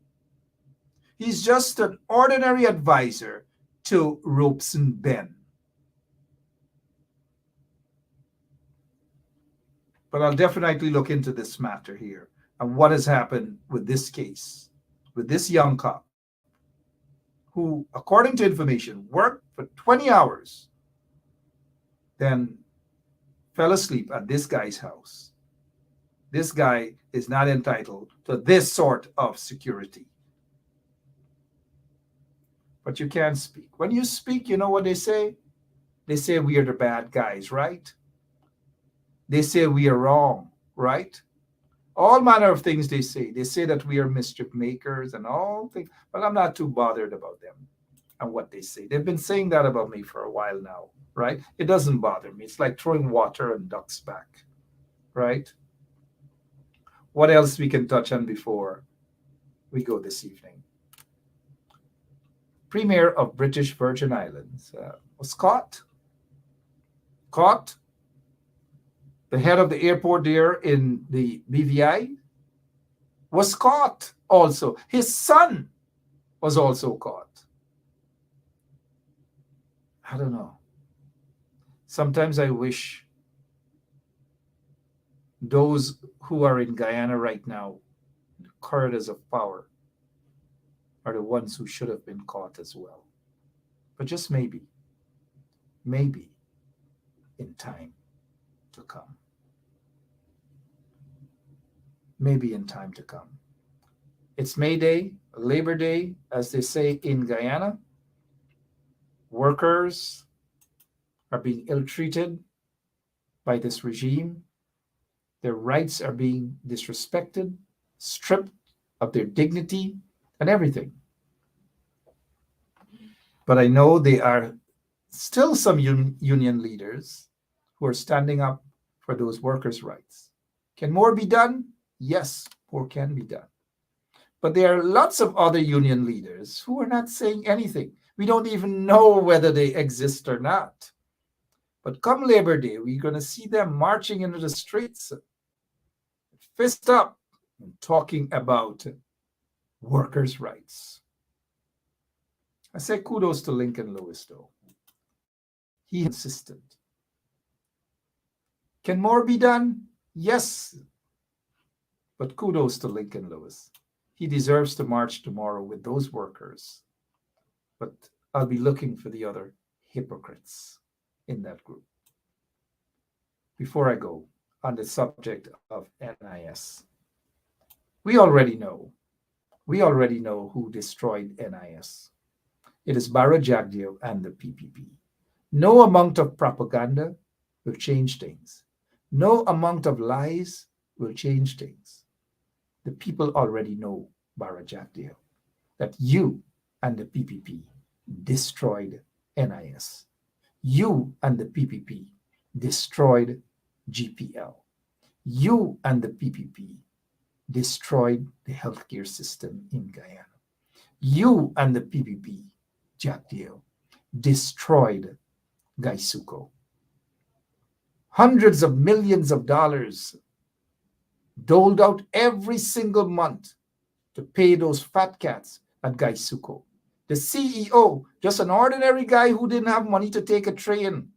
H: He's just an ordinary advisor to Robeson Ben. But I'll definitely look into this matter here and what has happened with this case, with this young cop who, according to information, worked for 20 hours, then fell asleep at this guy's house. This guy is not entitled to this sort of security. But you can't speak. When you speak, you know what they say? They say we are the bad guys, right? They say we are wrong, right? All manner of things they say. They say that we are mischief makers and all things, but I'm not too bothered about them and what they say. They've been saying that about me for a while now, right? It doesn't bother me. It's like throwing water on ducks' back, right? What else we can touch on before we go this evening? Premier of British Virgin Islands was caught. The head of the airport there in the BVI was caught also. His son was also caught. I don't know. Sometimes I wish those who are in Guyana right now, the corridors of power, are the ones who should have been caught as well. But just maybe in time to come. Maybe in time to come. It's May Day, Labor Day, as they say in Guyana. Workers are being ill-treated by this regime. Their rights are being disrespected, stripped of their dignity and everything. But I know there are still some union leaders who are standing up for those workers' rights. Can more be done? Yes, more can be done. But there are lots of other union leaders who are not saying anything. We don't even know whether they exist or not. But come Labor Day, we're going to see them marching into the streets, fist up, and talking about workers' rights. I say kudos to Lincoln Lewis, though. He insisted. Can more be done? Yes. But kudos to Lincoln Lewis. He deserves to march tomorrow with those workers. But I'll be looking for the other hypocrites in that group. Before I go on the subject of NIS, we already know who destroyed NIS. It is Barra Jagdeo and the PPP. No amount of propaganda will change things. No amount of lies will change things. The people already know, Barra Jagdeo, that you and the PPP destroyed NIS. You and the PPP destroyed GPL. You and the PPP destroyed the healthcare system in Guyana. You and the PPP, Jagdeo, destroyed Gaisuko. Hundreds of millions of dollars doled out every single month to pay those fat cats at Gaisuko. The CEO, just an ordinary guy who didn't have money to take a train,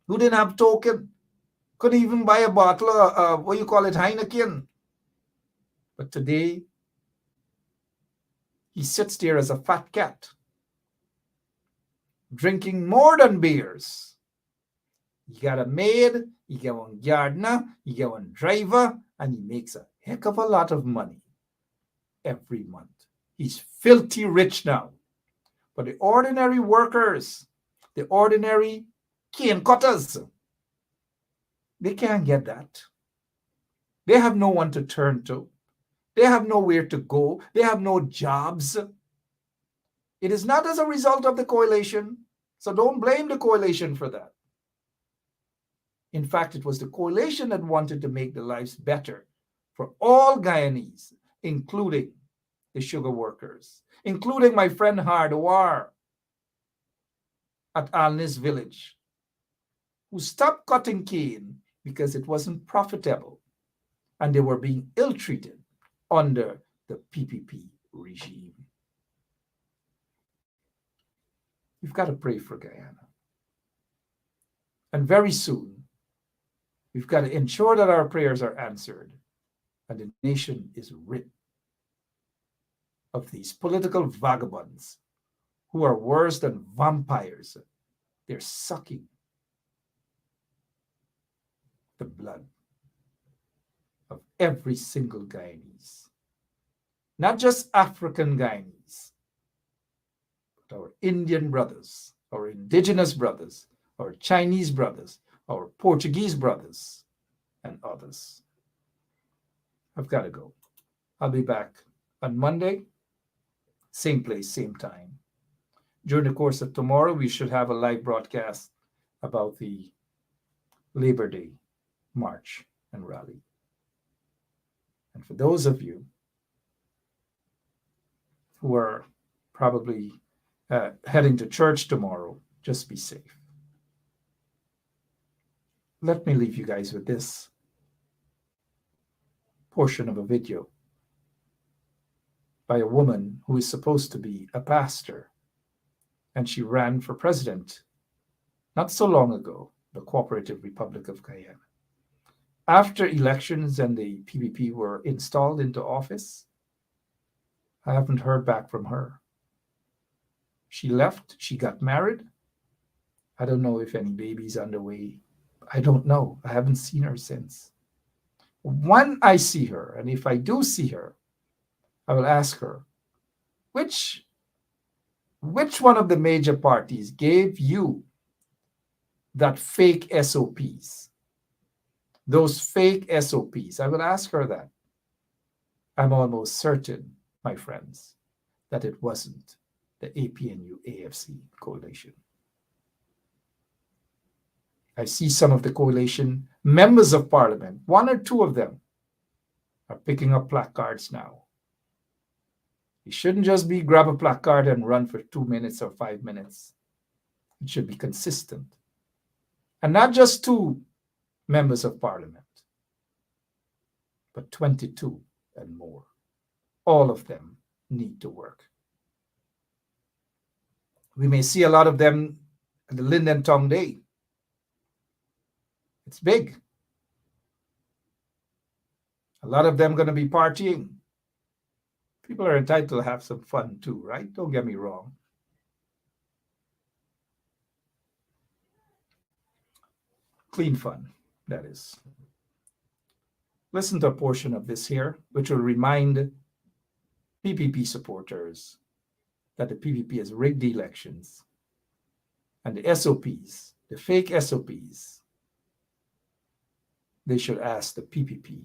H: who didn't have token, couldn't even buy a bottle of what you call it, Heineken. But today, he sits there as a fat cat, drinking more than beers. He got a maid, he got one gardener, he got one driver, and he makes a heck of a lot of money every month. He's filthy rich now. But the ordinary workers, the ordinary cane cutters, they can't get that. They have no one to turn to. They have nowhere to go. They have no jobs. It is not as a result of the coalition, so don't blame the coalition for that. In fact, it was the coalition that wanted to make the lives better for all Guyanese, including the sugar workers, including my friend Hardwar at NIS village, who stopped cutting cane because it wasn't profitable and they were being ill-treated under the PPP regime. You've got to pray for Guyana. And very soon, we've got to ensure that our prayers are answered and the nation is rid of these political vagabonds who are worse than vampires. They're sucking the blood of every single Guyanese. Not just African Guyanese, but our Indian brothers, our indigenous brothers, our Chinese brothers, our Portuguese brothers, and others. I've got to go. I'll be back on Monday, same place, same time. During the course of tomorrow, we should have a live broadcast about the Labor Day march and rally. And for those of you who are probably heading to church tomorrow, just be safe. Let me leave you guys with this portion of a video by a woman who is supposed to be a pastor, and she ran for president not so long ago, the Cooperative Republic of Guyana. After elections and the PPP were installed into office, I haven't heard back from her. She left, she got married. I don't know if any baby's underway. I don't know. I haven't seen her since. When I see her, and if I do see her, I will ask her, which one of the major parties gave you that fake SOPs? Those fake SOPs. I will ask her that. I'm almost certain, my friends, that it wasn't the APNU AFC coalition. I see some of the coalition members of parliament, one or two of them, are picking up placards now. It shouldn't just be grab a placard and run for 2 minutes or 5 minutes. It should be consistent. And not just 2 members of parliament, but 22 and more. All of them need to work. We may see a lot of them at the Linden Tong Day. It's big. A lot of them going to be partying. People are entitled to have some fun too, right? Don't get me wrong. Clean fun, that is. Listen to a portion of this here, which will remind PPP supporters that the PPP has rigged the elections and the SOPs, the fake SOPs, they should ask the PPP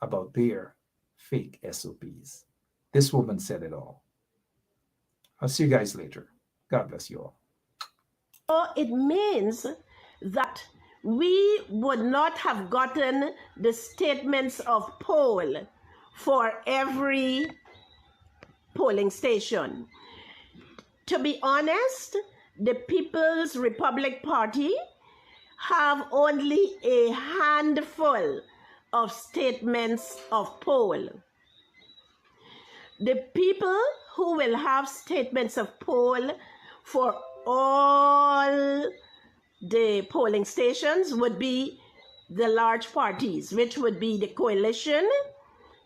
H: about their fake SOPs. This woman said it all. I'll see you guys later. God bless you all.
K: So it means that we would not have gotten the statements of poll for every polling station. To be honest, the People's Republic Party have only a handful of statements of poll. The people who will have statements of poll for all the polling stations would be the large parties, which would be the coalition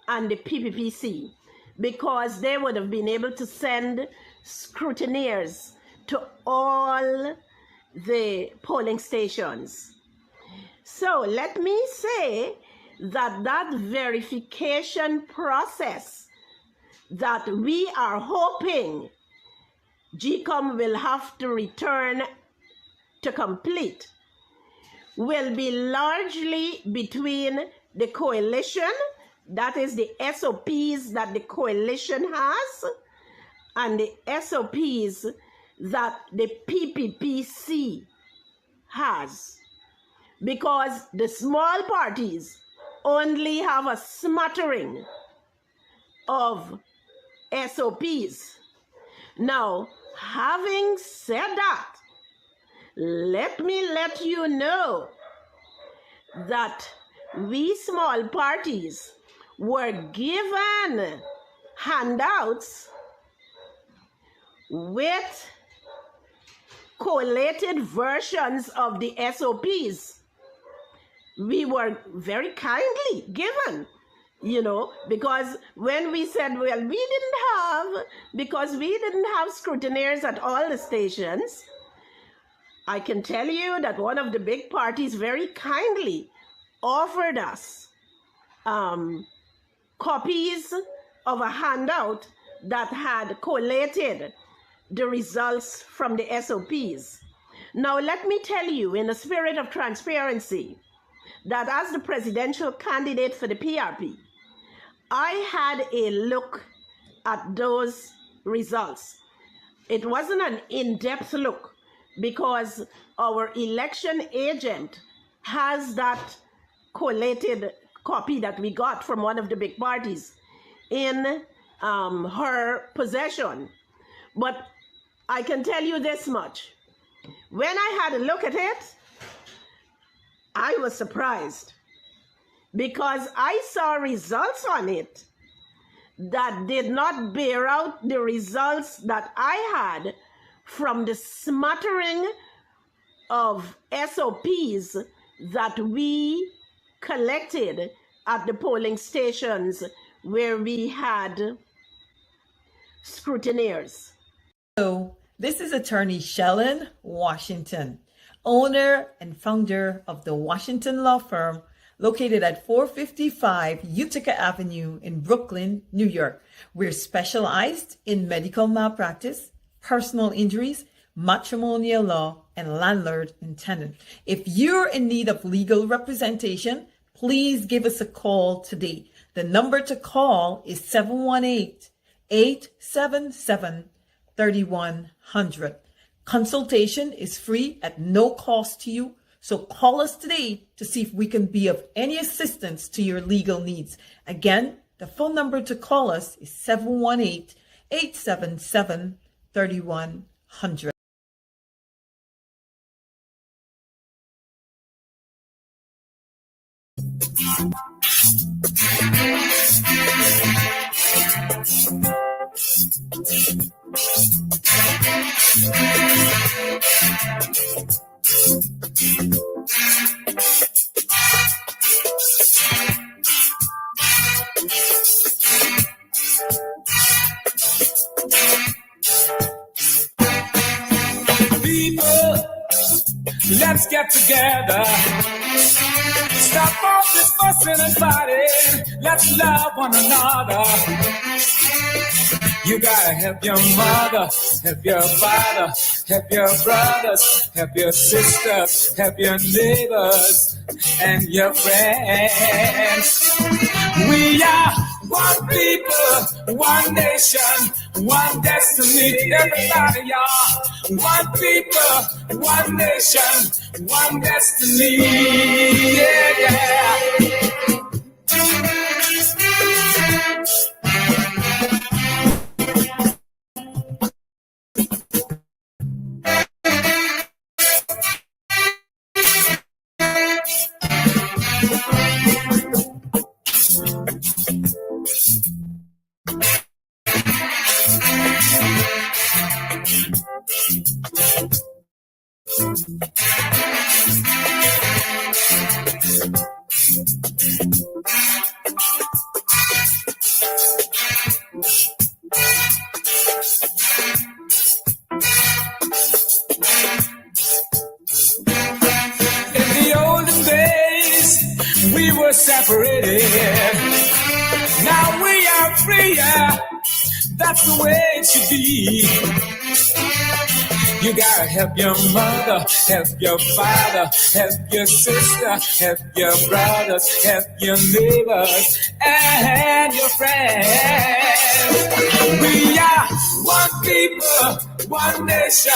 K: and the PPPC, because they would have been able to send scrutineers to all the polling stations. So let me say that verification process that we are hoping GCOM will have to return to complete will be largely between the coalition, that is the SOPs that the coalition has, and the SOPs that the PPPC has. Because the small parties only have a smattering of SOPs. Now, having said that, let me let you know that we small parties were given handouts with collated versions of the SOPs. We were very kindly given, because when we said, well, because we didn't have scrutineers at all the stations, I can tell you that one of the big parties very kindly offered us copies of a handout that had collated the results from the SOPs. Now, let me tell you, in the spirit of transparency, that as the presidential candidate for the PRP, I had a look at those results. It wasn't an in-depth look, because our election agent has that collated copy that we got from one of the big parties in her possession. But I can tell you this much. When I had a look at it, I was surprised, because I saw results on it that did not bear out the results that I had from the smattering of SOPs that we collected at the polling stations where we had scrutineers.
B: So, this is attorney Shellen Washington, owner and founder of the Washington law firm located at 455 Utica Avenue in Brooklyn, New York. We're specialized in medical malpractice, personal injuries, matrimonial law, and landlord and tenant. If you're in need of legal representation, please give us a call today. The number to call is 718-877-3100. Consultation is free at no cost to you. So call us today to see if we can be of any assistance to your legal needs. Again, the phone number to call us is 718-877-3100.
A: People, let's get together. Stop all this fussing and fighting. Let's love one another. You gotta help your mother, help your father, help your brothers, help your sisters, help your neighbors and your friends. We are one people, one nation, one destiny. Everybody, y'all. One people, one nation, one destiny. Yeah, yeah. In the olden days, we were separated. Now we are freer. That's the way it should be. You gotta help your mother, help your father, help your sister, help your brothers, help your neighbors, and your friends. We are one people, one nation,